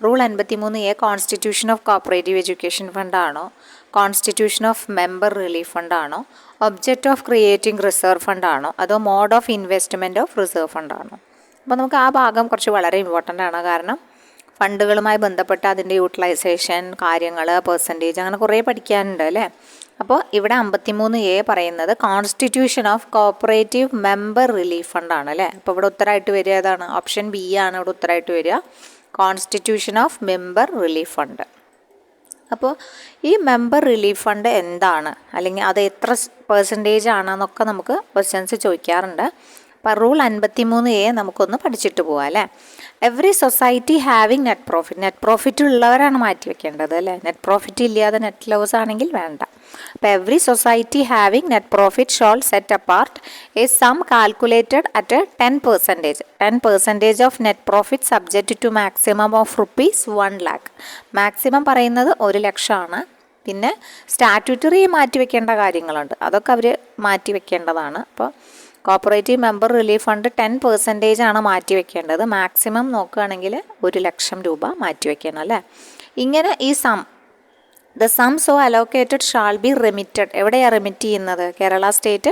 Rule 53A constitution of cooperative education ഫണ്ടാണോ, കോൺസ്റ്റിറ്റ്യൂഷൻ ഓഫ് മെമ്പർ റിലീഫ് ഫണ്ടാണോ, ഒബ്ജക്റ്റ് ഓഫ് ക്രിയേറ്റിംഗ് റിസർവ് ഫണ്ടാണോ, അതോ mode of investment of reserve ഫണ്ടാണോ? അപ്പോൾ നമുക്ക് ആ ഭാഗം കുറച്ച് വളരെ ഇമ്പോർട്ടൻ്റ് ആണ്. കാരണം ഫണ്ടുകളുമായി ബന്ധപ്പെട്ട അതിൻ്റെ യൂട്ടിലൈസേഷൻ കാര്യങ്ങൾ, പെർസെൻറ്റേജ്, അങ്ങനെ കുറേ പഠിക്കാനുണ്ട് അല്ലേ. അപ്പോൾ ഇവിടെ 53A പറയുന്നത് constitution of cooperative member relief ഫണ്ടാണ് അല്ലേ. അപ്പോൾ ഇവിടെ ഉത്തരമായിട്ട് വരിക ഏതാണ്? ഓപ്ഷൻ ബി ആണ് ഇവിടെ ഉത്തരമായിട്ട് വരിക, constitution of member relief fund. അപ്പോൾ ഈ മെമ്പർ റിലീഫ് ഫണ്ട് എന്താണ്, അല്ലെങ്കിൽ അത് എത്ര പെർസെൻറ്റേജ് ആണെന്നൊക്കെ നമുക്ക് ക്വസ്റ്റ്യൻസ് ചോദിക്കാറുണ്ട്. അപ്പോൾ റൂൾ 53A നമുക്കൊന്ന് പഠിച്ചിട്ട് പോവാം അല്ലേ. Every society having net profit ഉള്ളവരാണ് മാറ്റി വെക്കേണ്ടത് അല്ലേ. നെറ്റ് പ്രോഫിറ്റ് ഇല്ലാതെ നെറ്റ് ലോസ് ആണെങ്കിൽ വേണ്ട. അപ്പോൾ every society having net profit shall set apart a sum calculated at 10% of net profit subject to maximum of ₹1 lakh. Maximum പറയുന്നത് 1 ലക്ഷമാണ്. പിന്നെ സ്റ്റാറ്റ്യൂട്ടറി മാറ്റി വെക്കേണ്ട കാര്യങ്ങളുണ്ട്, അതൊക്കെ അവർ മാറ്റി വെക്കേണ്ടതാണ്. അപ്പോൾ കോപ്പറേറ്റീവ് മെമ്പർ റിലീഫ് ഫണ്ട് 10% ആണ് മാറ്റി വെക്കേണ്ടത്. മാക്സിമം നോക്കുകയാണെങ്കിൽ 1 ലക്ഷം രൂപ മാറ്റി വെക്കണം അല്ലേ. ഇങ്ങനെ ഈ the sum so allocated shall be remitted. എവിടെയാണ് റെമിറ്റ് ചെയ്യുന്നത്? കേരള സ്റ്റേറ്റ്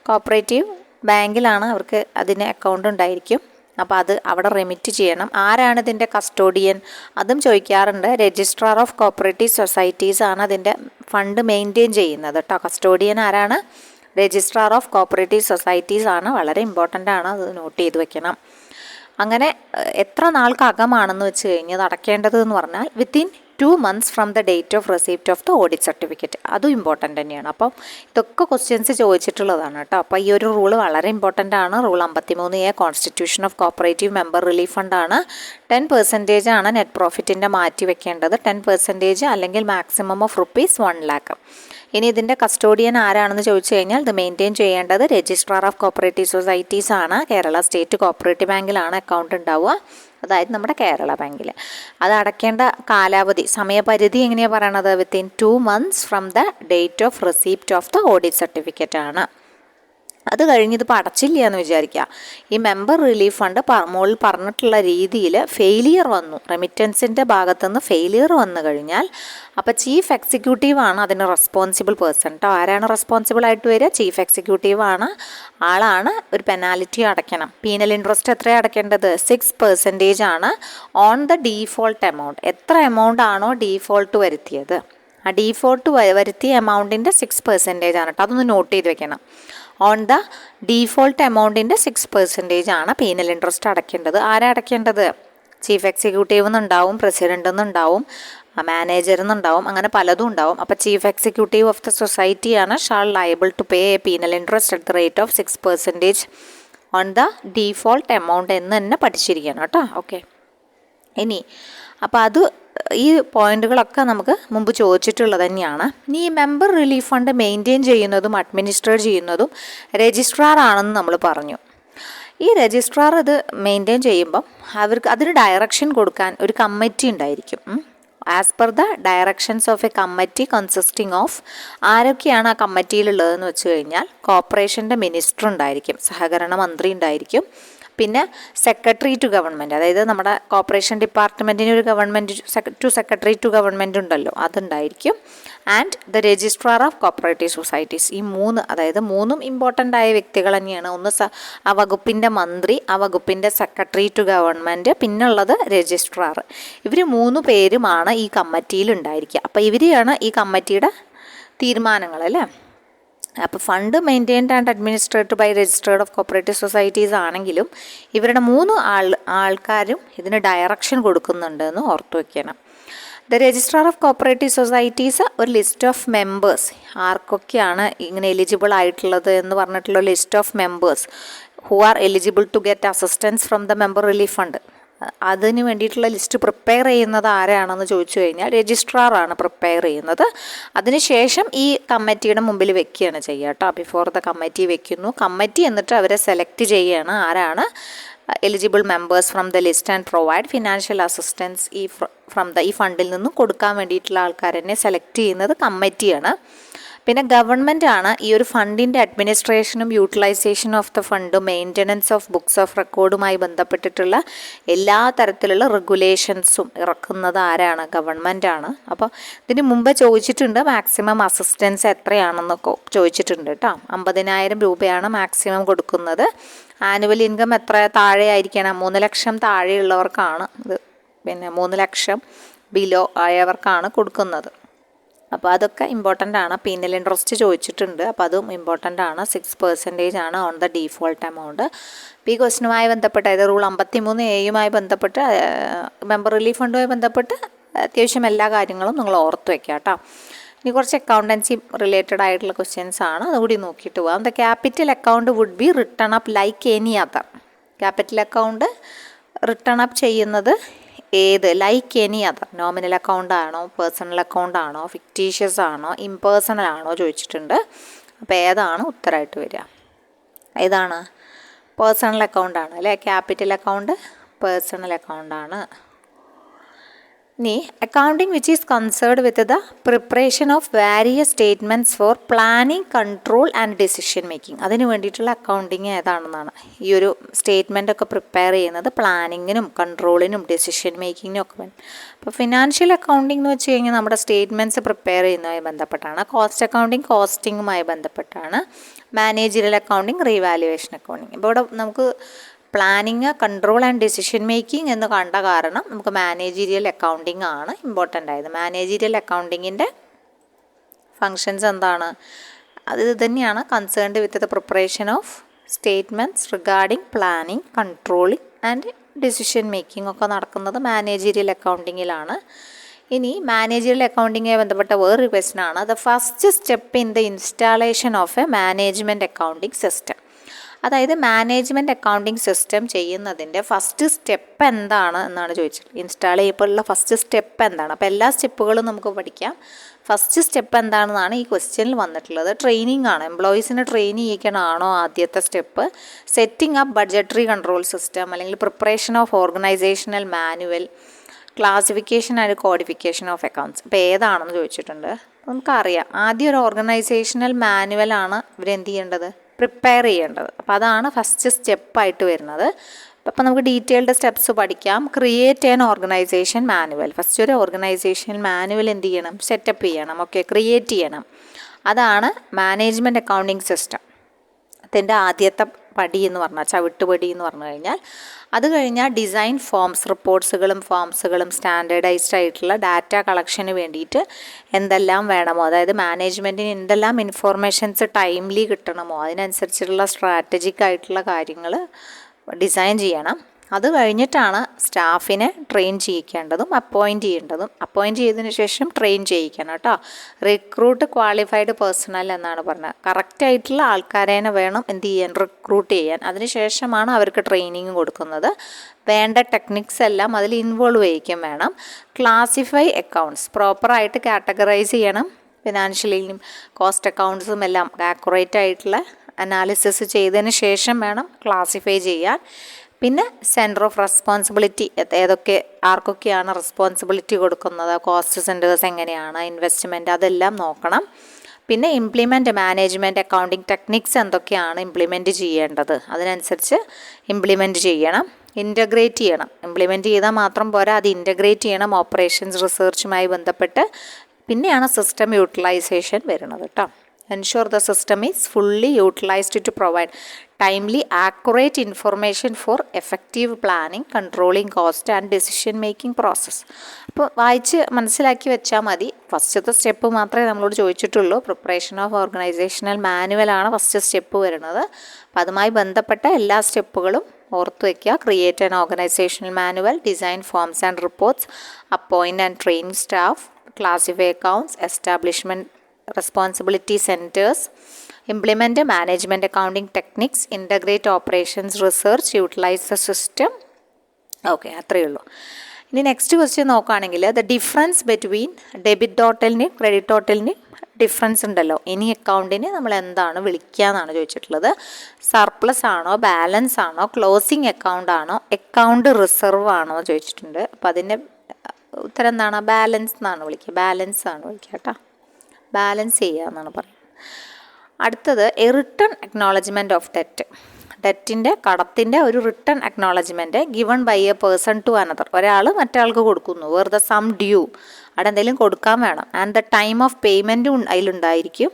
കോപ്പറേറ്റീവ് ബാങ്കിലാണ് അവർക്ക് അതിന് അക്കൗണ്ട് ഉണ്ടായിരിക്കും. അപ്പോൾ അത് അവിടെ റെമിറ്റ് ചെയ്യണം. ആരാണ് ഇതിൻ്റെ കസ്റ്റോഡിയൻ അതും ചോദിക്കാറുണ്ട്. രജിസ്ട്രാർ ഓഫ് കോപ്പറേറ്റീവ് സൊസൈറ്റീസ് ആണ് അതിൻ്റെ ഫണ്ട് മെയിൻറ്റെയിൻ ചെയ്യുന്നത് കേട്ടോ. കസ്റ്റോഡിയൻ ആരാണ്? രജിസ്ട്രാർ ഓഫ് കോപ്പറേറ്റീവ് സൊസൈറ്റീസ് ആണ്. വളരെ ഇമ്പോർട്ടൻ്റ് ആണ്, അത് നോട്ട് ചെയ്ത് വെക്കണം. അങ്ങനെ എത്ര നാൾക്കകമാണെന്ന് വെച്ച് കഴിഞ്ഞാൽ അടയ്ക്കേണ്ടത് എന്ന് പറഞ്ഞാൽ within 2 months from the date of receipt of the audit certificate. അതും ഇമ്പോർട്ടൻ്റ് തന്നെയാണ്. അപ്പം ഇതൊക്കെ ക്വസ്റ്റ്യൻസ് ചോദിച്ചിട്ടുള്ളതാണ് കേട്ടോ. അപ്പോൾ ഈ ഒരു റൂള് വളരെ ഇമ്പോർട്ടൻ്റ് ആണ്. Rule 53A constitution of cooperative member relief ഫണ്ടാണ്. 10% ആണ് നെറ്റ് പ്രോഫിറ്റിൻ്റെ മാറ്റി വെക്കേണ്ടത്. 10% അല്ലെങ്കിൽ മാക്സിമം ഓഫ് ₹1 lakh. ഇനി ഇതിൻ്റെ കസ്റ്റോഡിയൻ ആരാണെന്ന് ചോദിച്ചു കഴിഞ്ഞാൽ ഇത് മെയിൻറ്റെയിൻ ചെയ്യേണ്ടത് രജിസ്ട്രാർ ഓഫ് കോപ്പറേറ്റീവ് സൊസൈറ്റീസ് ആണ്. കേരള സ്റ്റേറ്റ് കോപ്പറേറ്റീവ് ബാങ്കിലാണ് അക്കൗണ്ട് ഉണ്ടാവുക, അതായത് നമ്മുടെ കേരള ബാങ്കിൽ. അത് അടയ്ക്കേണ്ട കാലാവധി സമയപരിധി എങ്ങനെയാണ് പറയണത്? Within 2 months from the date of receipt of the audit certificate ആണ്. അത് കഴിഞ്ഞ് ഇതിപ്പോൾ അടച്ചില്ല എന്ന് വിചാരിക്കുക. ഈ മെമ്പർ റിലീഫ് ഫണ്ട് മുകളിൽ പറഞ്ഞിട്ടുള്ള രീതിയിൽ ഫെയിലിയർ വന്നു, റെമിറ്റൻസിൻ്റെ ഭാഗത്തുനിന്ന് ഫെയിലിയർ വന്നു കഴിഞ്ഞാൽ അപ്പോൾ ചീഫ് എക്സിക്യൂട്ടീവ് ആണ് അതിന് റെസ്പോൺസിബിൾ പേഴ്സൺ കേട്ടോ. ആരാണ് റെസ്പോൺസിബിൾ ആയിട്ട് വരിക? ചീഫ് എക്സിക്യൂട്ടീവ് ആണ്. ആളാണ് ഒരു പെനാൽറ്റി അടയ്ക്കണം. പീനൽ ഇൻട്രസ്റ്റ് എത്രയാണ് അടയ്ക്കേണ്ടത്? 6% ആണ് ഓൺ ദ ഡീഫോൾട്ട് എമൗണ്ട്. എത്ര എമൗണ്ട് ആണോ ഡീഫോൾട്ട് വരുത്തിയത്, ആ ഡീഫോൾട്ട് വരുത്തിയ എമൗണ്ടിൻ്റെ 6% ആണ് കേട്ടോ. അതൊന്ന് നോട്ട് ചെയ്ത് വെക്കണം. ഓൺ ദ ഡീഫോൾട്ട് എമൗണ്ടിൻ്റെ 6% ആണ് പീനൽ ഇൻട്രസ്റ്റ് അടയ്ക്കേണ്ടത്. ആരാ അടയ്ക്കേണ്ടത്? ചീഫ് എക്സിക്യൂട്ടീവ് എന്നുണ്ടാവും, പ്രസിഡൻ്റ് എന്നുണ്ടാവും, മാനേജർ എന്നുണ്ടാവും, അങ്ങനെ പലതും ഉണ്ടാവും. അപ്പോൾ chief executive of the society ആണ് shall liable to pay a penal interest at the rate of 6% on the default amount എന്ന് തന്നെ പഠിച്ചിരിക്കണം കേട്ടോ. ഓക്കെ, ഇനി അപ്പോൾ അത് ഈ പോയിന്റുകളൊക്കെ നമുക്ക് മുമ്പ് ചോദിച്ചിട്ടുള്ളത് തന്നെയാണ്. ഇനി ഈ മെമ്പർ റിലീഫ് ഫണ്ട് മെയിൻറ്റെയിൻ ചെയ്യുന്നതും അഡ്മിനിസ്ട്രേറ്റ് ചെയ്യുന്നതും രജിസ്ട്രാർ ആണെന്ന് നമ്മൾ പറഞ്ഞു. ഈ രജിസ്ട്രാർ ഇത് മെയിൻറ്റെയിൻ ചെയ്യുമ്പം അവർക്ക് അതിന് ഡയറക്ഷൻ കൊടുക്കാൻ ഒരു കമ്മിറ്റി ഉണ്ടായിരിക്കും. As per the directions of A committee consisting of ആരൊക്കെയാണ് ആ കമ്മിറ്റിയിലുള്ളതെന്ന് വെച്ച് കഴിഞ്ഞാൽ കോർപ്പറേഷൻ്റെ മിനിസ്റ്റർ ഉണ്ടായിരിക്കും, സഹകരണ മന്ത്രി ഉണ്ടായിരിക്കും, പിന്നെ സെക്രട്ടറി ടു ഗവൺമെൻറ്, അതായത് നമ്മുടെ കോർപ്പറേഷൻ ഡിപ്പാർട്ട്മെൻറ്റിന് ഒരു സെക്രട്ടറി ടു ഗവൺമെൻറ് ഉണ്ടല്ലോ, അതുണ്ടായിരിക്കും. And the registrar of cooperative societies. ഈ അതായത് മൂന്നും ഇമ്പോർട്ടൻ്റ് ആയ വ്യക്തികൾ തന്നെയാണ്. ഒന്ന് ആ വകുപ്പിൻ്റെ മന്ത്രി, ആ വകുപ്പിൻ്റെ സെക്രട്ടറി ടു ഗവൺമെൻറ്, പിന്നുള്ളത് രജിസ്ട്രാർ. ഇവർ 3 പേരുമാണ് ഈ കമ്മിറ്റിയിൽ ഉണ്ടായിരിക്കുക. അപ്പോൾ ഇവരെയാണ് ഈ കമ്മിറ്റിയുടെ തീരുമാനങ്ങൾ അല്ലേ. അപ്പോൾ fund maintained and administered by registered of cooperative societies ആണെങ്കിലും ഇവരുടെ 3 ആൾക്കാരും ഇതിന് ഡയറക്ഷൻ കൊടുക്കുന്നുണ്ട് എന്ന് ഓർത്തു വയ്ക്കണം. The registrar of cooperative societies ഒരു ലിസ്റ്റ് ഓഫ് മെമ്പേഴ്സ്, ആർക്കൊക്കെയാണ് ഇങ്ങനെ എലിജിബിൾ ആയിട്ടുള്ളത് എന്ന് പറഞ്ഞിട്ടുള്ള list of members who are eligible to get assistance from the member relief fund, അതിന് വേണ്ടിയിട്ടുള്ള ലിസ്റ്റ് പ്രിപ്പയർ ചെയ്യുന്നത് ആരാണെന്ന് ചോദിച്ചു കഴിഞ്ഞാൽ രജിസ്ട്രാർ ആണ് പ്രിപ്പയർ ചെയ്യുന്നത്. അതിനുശേഷം ഈ കമ്മിറ്റിയുടെ മുമ്പിൽ വെക്കുകയാണ് ചെയ്യുക കേട്ടോ. ബിഫോർ ദ കമ്മിറ്റി വെക്കുന്നു. കമ്മിറ്റി എന്നിട്ട് അവരെ സെലക്ട് ചെയ്യുകയാണ് ആരാണ് eligible members from the list and provide financial assistance ഈ ഫണ്ടിൽ നിന്നും കൊടുക്കാൻ വേണ്ടിയിട്ടുള്ള ആൾക്കാരെന്നെ സെലക്ട് ചെയ്യുന്നത് കമ്മിറ്റിയാണ്. പിന്നെ ഗവൺമെൻറ് ആണ് ഈ ഒരു ഫണ്ടിൻ്റെ അഡ്മിനിസ്ട്രേഷനും utilisation of the fund, maintenance of books of റെക്കോർഡുമായി ബന്ധപ്പെട്ടിട്ടുള്ള എല്ലാ തരത്തിലുള്ള റെഗുലേഷൻസും ഇറക്കുന്നത് ആരാണ്? ഗവൺമെൻറ് ആണ്. അപ്പോൾ ഇതിന് മുമ്പ് ചോദിച്ചിട്ടുണ്ട് മാക്സിമം അസിസ്റ്റൻസ് എത്രയാണെന്നൊക്കെ ചോദിച്ചിട്ടുണ്ട് കേട്ടോ. 50,000 രൂപയാണ് മാക്സിമം കൊടുക്കുന്നത്. ആനുവൽ ഇൻകം എത്ര താഴെ ആയിരിക്കണം? 3 ലക്ഷം താഴെയുള്ളവർക്കാണ് ഇത്, പിന്നെ 3 ലക്ഷം ബിലോ ആയവർക്കാണ് കൊടുക്കുന്നത്. അപ്പോൾ അതൊക്കെ ഇമ്പോർട്ടൻ്റ് ആണ്. പീനൽ ഇൻട്രസ്റ്റ് ചോദിച്ചിട്ടുണ്ട്, അപ്പോൾ അതും ഇമ്പോർട്ടൻ്റ് ആണ്. 6% ആണ് ഓൺ ദ ഡീഫോൾട്ട് എമൗണ്ട്. ഈ ക്വസ്റ്റിനുമായി ബന്ധപ്പെട്ട്, അതായത് റൂൾ 53A ബന്ധപ്പെട്ട്, മെമ്പർ റിലീഫ് ഫണ്ടുമായി ബന്ധപ്പെട്ട് അത്യാവശ്യം എല്ലാ കാര്യങ്ങളും നിങ്ങൾ ഓർത്ത് വയ്ക്കുക കേട്ടോ. ഇനി കുറച്ച് അക്കൗണ്ടൻസി റിലേറ്റഡ് ആയിട്ടുള്ള ക്വസ്റ്റ്യൻസ് ആണ്, അതുകൂടി നോക്കിയിട്ട് പോകാം. The capital account would be written up like any other. Capital account written up ചെയ്യുന്നത് ഏത്? Like any other. Nominal account ആണോ, പേഴ്സണൽ അക്കൗണ്ട് ആണോ, ഫിക്റ്റീഷ്യസ് ആണോ, ഇംപേഴ്സണൽ ആണോ ചോദിച്ചിട്ടുണ്ട്. അപ്പോൾ ഏതാണ് ഉത്തരമായിട്ട് വരിക? ഏതാണ്? പേഴ്സണൽ അക്കൗണ്ട് ആണ് അല്ലേ. ക്യാപിറ്റൽ അക്കൗണ്ട് പേഴ്സണൽ അക്കൗണ്ട് ആണ്. ഇനി accounting which is conserved with the preparation of various statements for planning, control and decision making. അതിന് വേണ്ടിയിട്ടുള്ള അക്കൗണ്ടിങ് ഏതാണെന്നാണ്. ഈ ഒരു സ്റ്റേറ്റ്മെൻ്റ് ഒക്കെ പ്രിപ്പയർ ചെയ്യുന്നത് പ്ലാനിങ്ങിനും കൺട്രോളിനും ഡിസിഷൻ മേക്കിങ്ങിനും ഒക്കെ വേണം. അപ്പോൾ ഫിനാൻഷ്യൽ അക്കൗണ്ടിങ് എന്ന് വെച്ച് കഴിഞ്ഞാൽ നമ്മുടെ സ്റ്റേറ്റ്മെൻറ്റ്സ് പ്രിപ്പയർ ചെയ്യുന്നതുമായി ബന്ധപ്പെട്ടാണ്. കോസ്റ്റ് അക്കൗണ്ടിങ് കോസ്റ്റിങ്ങുമായി ബന്ധപ്പെട്ടാണ്. Managerial accounting revaluation accounting. ഇപ്പോൾ ഇവിടെ നമുക്ക് planning, control and decision making എന്ന് കണ്ട കാരണം നമുക്ക് മാനേജീരിയൽ അക്കൗണ്ടിങ് ആണ് ഇമ്പോർട്ടൻ്റ് ആയത്. മാനേജീരിയൽ അക്കൗണ്ടിങ്ങിൻ്റെ ഫങ്ഷൻസ് എന്താണ്? അത് തന്നെയാണ് concerned with the preparation of statements regarding planning, controlling and decision making ഒക്കെ നടക്കുന്നത് മാനേജീരിയൽ അക്കൗണ്ടിങ്ങിലാണ്. ഇനി മാനേജീരിയൽ അക്കൗണ്ടിങ്ങുമായി ബന്ധപ്പെട്ട വേറൊരു ക്വസ്റ്റ്യൻ ആണ് the first step in the installation of A management accounting system. അതായത് മാനേജ്മെൻറ്റ് അക്കൗണ്ടിങ് സിസ്റ്റം ചെയ്യുന്നതിൻ്റെ ഫസ്റ്റ് സ്റ്റെപ്പ് എന്താണ് എന്നാണ് ചോദിച്ചത്. ഇൻസ്റ്റാൾ ചെയ്യപ്പെടുള്ള ഫസ്റ്റ് സ്റ്റെപ്പ് എന്താണ്? അപ്പോൾ എല്ലാ സ്റ്റെപ്പുകളും നമുക്ക് പഠിക്കാം. ഫസ്റ്റ് സ്റ്റെപ്പ് എന്താണെന്നാണ് ഈ ക്വസ്റ്റ്യനിൽ വന്നിട്ടുള്ളത്. ട്രെയിനിങ് ആണ്. എംപ്ലോയീസിനെ ട്രെയിൻ ചെയ്യിക്കണമാണോ ആദ്യത്തെ step? Setting up budgetary control system, അല്ലെങ്കിൽ preparation of organisational manual, classification and codification of accounts. അപ്പോൾ ഏതാണെന്ന് ചോദിച്ചിട്ടുണ്ട്. നമുക്കറിയാം ആദ്യം ഒരു ഓർഗനൈസേഷണൽ മാനുവലാണ് ഇവരെന്ത് ചെയ്യേണ്ടത്? പ്രിപ്പയർ ചെയ്യേണ്ടത്. അപ്പോൾ അതാണ് ഫസ്റ്റ് സ്റ്റെപ്പായിട്ട് വരുന്നത്. അപ്പോൾ നമുക്ക് ഡീറ്റെയിൽഡ് സ്റ്റെപ്സ് പഠിക്കാം. Create an organization manual. First ഒരു ഓർഗനൈസേഷൻ മാനുവൽ എന്ത് ചെയ്യണം? സെറ്റപ്പ് ചെയ്യണം. ഓക്കെ, ക്രിയേറ്റ് ചെയ്യണം. അതാണ് മാനേജ്മെൻറ്റ് അക്കൗണ്ടിങ് സിസ്റ്റം. അതിൻ്റെ ആദ്യത്തെ പടി എന്ന് പറഞ്ഞാൽ, ചവിട്ടുപടി എന്ന് പറഞ്ഞു കഴിഞ്ഞാൽ. അത് കഴിഞ്ഞാൽ ഡിസൈൻ ഫോംസ്, റിപ്പോർട്ട്സുകളും ഫോംസുകളും സ്റ്റാൻഡേർഡൈസ്ഡ് ആയിട്ടുള്ള ഡാറ്റ കളക്ഷന് വേണ്ടിയിട്ട് എന്തെല്ലാം വേണമോ, അതായത് മാനേജ്മെൻറ്റിന് എന്തെല്ലാം ഇൻഫോർമേഷൻസ് ടൈംലി കിട്ടണമോ അതിനനുസരിച്ചുള്ള സ്ട്രാറ്റജിക് ആയിട്ടുള്ള കാര്യങ്ങൾ ഡിസൈൻ ചെയ്യണം. അത് കഴിഞ്ഞിട്ടാണ് സ്റ്റാഫിനെ ട്രെയിൻ ചെയ്യിക്കേണ്ടതും അപ്പോയിൻറ്റ് ചെയ്യേണ്ടതും. അപ്പോയിൻറ്റ് ചെയ്തതിന് ശേഷം ട്രെയിൻ ചെയ്യിക്കണം കേട്ടോ. റിക്രൂട്ട് ക്വാളിഫൈഡ് പേഴ്സണൽ എന്നാണ് പറഞ്ഞത്. കറക്റ്റായിട്ടുള്ള ആൾക്കാരേനെ വേണം എന്ത് ചെയ്യാൻ? റിക്രൂട്ട് ചെയ്യാൻ. അതിന് ശേഷമാണ് അവർക്ക് ട്രെയിനിങ് കൊടുക്കുന്നത്. വേണ്ട ടെക്നിക്സ് എല്ലാം അതിൽ ഇൻവോൾവ് ചെയ്യിക്കും വേണം. ക്ലാസിഫൈ അക്കൗണ്ട്സ്, പ്രോപ്പറായിട്ട് കാറ്റഗറൈസ് ചെയ്യണം. ഫിനാൻഷ്യലിയും കോസ്റ്റ് അക്കൗണ്ട്സും എല്ലാം ആക്യുറേറ്റ് ആയിട്ടുള്ള അനാലിസിസ് ചെയ്തതിന് ശേഷം വേണം ക്ലാസിഫൈ ചെയ്യാൻ. പിന്നെ സെൻറ്റർ ഓഫ് റെസ്പോൺസിബിലിറ്റി, ആർക്കൊക്കെയാണ് റെസ്പോൺസിബിലിറ്റി കൊടുക്കുന്നത്, കോസ്റ്റ് സെൻറ്റേഴ്സ് എങ്ങനെയാണ്, ഇൻവെസ്റ്റ്മെൻറ്റ്, അതെല്ലാം നോക്കണം. പിന്നെ ഇംപ്ലിമെൻറ്റ് മാനേജ്മെൻറ്റ് അക്കൗണ്ടിങ് ടെക്നിക്സ് എന്തൊക്കെയാണ് ഇംപ്ലിമെൻറ്റ് ചെയ്യേണ്ടത്, അതിനനുസരിച്ച് ഇംപ്ലിമെൻറ്റ് ചെയ്യണം. ഇൻ്റഗ്രേറ്റ് ചെയ്യണം. ഇംപ്ലിമെൻറ്റ് ചെയ്താൽ മാത്രം പോരാ, അത് ഇൻ്റഗ്രേറ്റ് ചെയ്യണം ഓപ്പറേഷൻസ് റിസർച്ചുമായി ബന്ധപ്പെട്ട്. പിന്നെയാണ് സിസ്റ്റം യൂട്ടിലൈസേഷൻ വരുന്നത് കേട്ടോ. Ensure the system is fully utilized to provide timely, accurate information for effective planning, controlling cost and decision making process. അപ്പോൾ വായിച്ച് മനസ്സിലാക്കി വെച്ചാൽ മതി. ഫസ്റ്റത്തെ സ്റ്റെപ്പ് മാത്രമേ നമ്മളോട് ചോദിച്ചിട്ടുള്ളൂ. പ്രിപ്പറേഷൻ ഓഫ് ഓർഗനൈസേഷണൽ മാനുവലാണ് ഫസ്റ്റ് സ്റ്റെപ്പ് വരുന്നത്. അപ്പോൾ അതുമായി ബന്ധപ്പെട്ട എല്ലാ സ്റ്റെപ്പുകളും ഓർത്ത് വയ്ക്കുക. Create an organisational manual, design forms and reports, appoint and train staff, classify accounts, establishment responsibility centers, implement management accounting techniques, integrate operations research, utilize the system. Okay, അത്രയേ ഉള്ളൂ. ഇനി നെക്സ്റ്റ് ക്വസ്റ്റ്യൻ നോക്കുകയാണെങ്കിൽ ദ ഡിഫറൻസ് ബിറ്റ്വീൻ ഡെബിറ്റ് ടോട്ടലിൻ്റെയും credit ടോട്ടലിൻ്റെയും difference ഉണ്ടല്ലോ. ഇനി അക്കൗണ്ടിന് നമ്മൾ എന്താണ് വിളിക്കുക എന്നാണ് ചോദിച്ചിട്ടുള്ളത്. സർപ്ലസ് ആണോ, ബാലൻസ് ആണോ, ക്ലോസിങ് അക്കൗണ്ട് ആണോ, അക്കൗണ്ട് റിസർവ് ആണോ ചോദിച്ചിട്ടുണ്ട്. അപ്പോൾ അതിൻ്റെ ഉത്തരം എന്താണ്? ബാലൻസ് എന്നാണ് വിളിക്കുക. ബാലൻസ് ആണ് വിളിക്കുക കേട്ടോ. ബാലൻസ് ചെയ്യുക എന്നാണ് പറയുന്നത്. അടുത്തത് a return acknowledgement of debt. ഡെറ്റിൻ്റെ, കടത്തിൻ്റെ ഒരു return acknowledgement given by a person to another. ഒരാൾ മറ്റൊരാൾക്ക് കൊടുക്കുന്നു. വേർ ദ സം ഡ്യൂ, അവിടെ എന്തെങ്കിലും കൊടുക്കാൻ വേണം. ആൻഡ് ദ ടൈം ഓഫ് പേയ്മെൻറ്റും അതിലുണ്ടായിരിക്കും,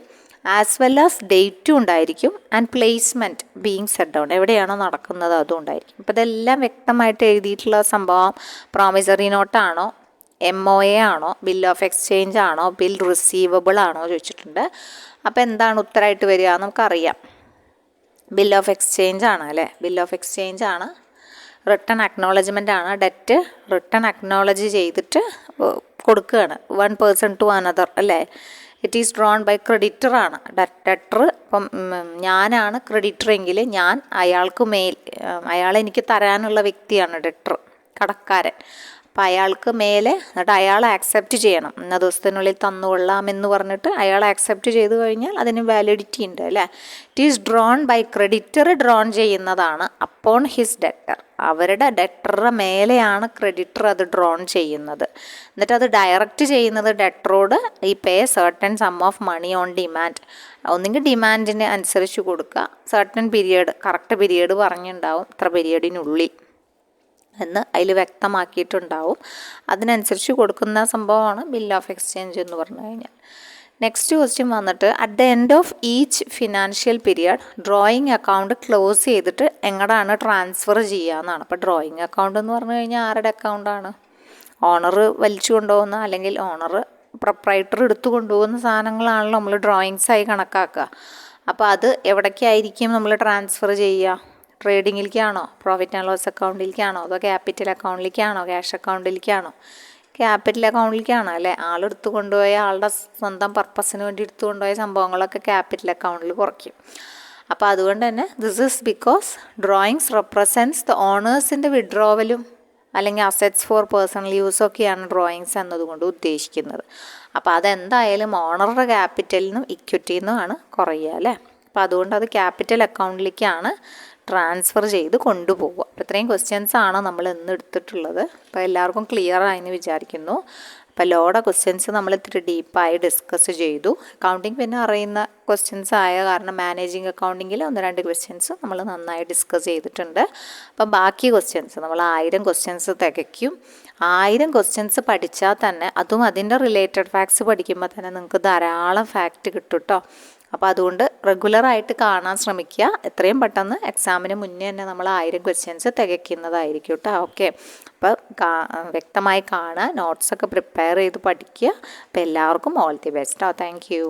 ആസ് വെൽ ആസ് ഡേറ്റും ഉണ്ടായിരിക്കും. And placement being set down, എവിടെയാണോ നടക്കുന്നത് അതും ഉണ്ടായിരിക്കും. അപ്പോൾ ഇതെല്ലാം വ്യക്തമായിട്ട് എഴുതിയിട്ടുള്ള സംഭവം പ്രോമിസറി നോട്ടാണോ, MOA ആണോ, ബിൽ ഓഫ് എക്സ്ചേഞ്ച് ആണോ, ബിൽ റിസീവബിൾ ആണോ ചോദിച്ചിട്ടുണ്ട്. അപ്പോൾ എന്താണ് ഉത്തരമായിട്ട് വരിക? നമുക്കറിയാം ബിൽ ഓഫ് എക്സ്ചേഞ്ച് ആണ് അല്ലേ. ബിൽ ഓഫ് എക്സ്ചേഞ്ച് ആണ്. റിട്ടേൺ അക്നോളജ്മെൻ്റ് ആണ്. ഡെറ്റ് റിട്ടേൺ അക്നോളജ് ചെയ്തിട്ട് കൊടുക്കുകയാണ് വൺ പേഴ്സൺ ടു അനദർ അല്ലേ. It is drawn by creditor ആണ്. ഡെറ്റർ, ഇപ്പം ഞാനാണ് ക്രെഡിറ്റർ എങ്കിൽ ഞാൻ അയാൾക്ക് അയാളെനിക്ക് തരാനുള്ള വ്യക്തിയാണ് ഡെറ്റർ, കടക്കാരൻ. അപ്പോൾ അയാൾക്ക് മേലെ എന്നിട്ട് അയാൾ ആക്സെപ്റ്റ് ചെയ്യണം. ഇന്ന ദിവസത്തിനുള്ളിൽ തന്നുകൊള്ളാം എന്ന് പറഞ്ഞിട്ട് അയാൾ ആക്സെപ്റ്റ് ചെയ്ത് കഴിഞ്ഞാൽ അതിന് വാലിഡിറ്റി ഉണ്ട് അല്ലേ. It is drawn by creditor, drawn ചെയ്യുന്നതാണ് അപ്പോൺ ഹിസ് ഡെറ്റർ. അവരുടെ ഡെറ്ററുടെ മേലെയാണ് ക്രെഡിറ്റർ അത് ഡ്രോൺ ചെയ്യുന്നത്. എന്നിട്ട് അത് ഡയറക്റ്റ് ചെയ്യുന്നത് ഡെറ്ററോട് ഈ pay certain sum of money on demand. ഒന്നെങ്കിൽ ഡിമാൻഡിന് അനുസരിച്ച് കൊടുക്കുക, സർട്ടൻ പീരിയഡ്, കറക്റ്റ് പീരിയഡ് പറഞ്ഞിട്ടുണ്ടാവും, ഇത്ര പീരിയഡിനുള്ളിൽ എന്ന് അതിൽ വ്യക്തമാക്കിയിട്ടുണ്ടാവും. അതിനനുസരിച്ച് കൊടുക്കുന്ന സംഭവമാണ് ബിൽ ഓഫ് എക്സ്ചേഞ്ച് എന്ന് പറഞ്ഞു കഴിഞ്ഞാൽ. നെക്സ്റ്റ് ക്വസ്റ്റ്യൻ വന്നിട്ട് at the end of each financial period drawing account close ചെയ്തിട്ട് എങ്ങടാണ് ട്രാൻസ്ഫർ ചെയ്യുക എന്നാണ്. അപ്പോൾ ഡ്രോയിങ് അക്കൗണ്ട് എന്ന് പറഞ്ഞു കഴിഞ്ഞാൽ ആരുടെ അക്കൗണ്ടാണ്? ഓണർ വലിച്ചു കൊണ്ടുപോകുന്ന അല്ലെങ്കിൽ ഓണർ പ്രൊപ്രൈറ്റർ എടുത്തു കൊണ്ടുപോകുന്ന സാധനങ്ങളാണല്ലോ നമ്മൾ ഡ്രോയിങ്സായി കണക്കാക്കുക. അപ്പോൾ അത് എവിടേക്കായിരിക്കും നമ്മൾ ട്രാൻസ്ഫർ ചെയ്യുക? ട്രേഡിങ്ങിലേക്കാണോ, പ്രോഫിറ്റ് ആൻഡ് ലോസ് അക്കൗണ്ടിലേക്കാണോ, അതോ ക്യാപിറ്റൽ അക്കൗണ്ടിലേക്കാണോ, ക്യാഷ് അക്കൗണ്ടിലേക്കാണോ? ക്യാപിറ്റൽ അക്കൗണ്ടിലേക്കാണ് അല്ലേ. ആളെടുത്ത് കൊണ്ടുപോയ ആളുടെ സ്വന്തം പർപ്പസിന് വേണ്ടി എടുത്തു കൊണ്ടുപോയ സംഭവങ്ങളൊക്കെ ക്യാപിറ്റൽ അക്കൗണ്ടിൽ കുറയ്ക്കും. അപ്പോൾ അതുകൊണ്ട് തന്നെ this is because drawings represents the ഓണേഴ്സിൻ്റെ വിഡ്രോവലും അല്ലെങ്കിൽ അസറ്റ്സ് ഫോർ പേഴ്സണൽ യൂസൊക്കെയാണ് ഡ്രോയിങ്സ് എന്നതുകൊണ്ട് ഉദ്ദേശിക്കുന്നത്. അപ്പോൾ അതെന്തായാലും ഓണറുടെ ക്യാപിറ്റലിനും ഇക്വിറ്റിയിൽ നിന്നുമാണ് കുറയുക അല്ലേ. അപ്പോൾ അതുകൊണ്ട് അത് ക്യാപിറ്റൽ അക്കൗണ്ടിലേക്കാണ് ട്രാൻസ്ഫർ ചെയ്ത് കൊണ്ടുപോകുക. അപ്പോൾ ഇത്രയും ക്വസ്റ്റ്യൻസാണ് നമ്മൾ ഇന്ന് എടുത്തിട്ടുള്ളത്. അപ്പോൾ എല്ലാവർക്കും ക്ലിയർ ആയെന്ന് വിചാരിക്കുന്നു. അപ്പോൾ ലോയുടെ ക്വസ്റ്റ്യൻസ് നമ്മൾ ഇത്തിരി ഡീപ്പായി ഡിസ്കസ് ചെയ്തു. അക്കൗണ്ടിങ് പിന്നെ അറിയുന്ന ക്വസ്റ്റ്യൻസ് ആയ കാരണം മാനേജിങ് അക്കൗണ്ടിങ്ങിൽ 1-2 ക്വസ്റ്റ്യൻസ് നമ്മൾ നന്നായി ഡിസ്കസ് ചെയ്തിട്ടുണ്ട്. അപ്പോൾ ബാക്കി ക്വസ്റ്റ്യൻസ് നമ്മൾ 1000 ക്വസ്റ്റ്യൻസ് തികയ്ക്കും. 1000 ക്വസ്റ്റ്യൻസ് പഠിച്ചാൽ തന്നെ അതും അതിൻ്റെ റിലേറ്റഡ് ഫാക്ട്സ് പഠിക്കുമ്പോൾ തന്നെ നിങ്ങൾക്ക് ധാരാളം ഫാക്റ്റ് കിട്ടും കേട്ടോ. അപ്പോൾ അതുകൊണ്ട് റെഗുലറായിട്ട് കാണാൻ ശ്രമിക്കുക. എത്രയും പെട്ടെന്ന് എക്സാമിന് മുന്നേ തന്നെ നമ്മൾ 1000 ക്വസ്റ്റ്യൻസ് തികയ്ക്കുന്നതായിരിക്കും കേട്ടോ. ഓക്കെ, അപ്പോൾ വ്യക്തമായി കാണുക, നോട്ട്സൊക്കെ പ്രിപ്പയർ ചെയ്ത് പഠിക്കുക. അപ്പോൾ എല്ലാവർക്കും all the best. Thank you.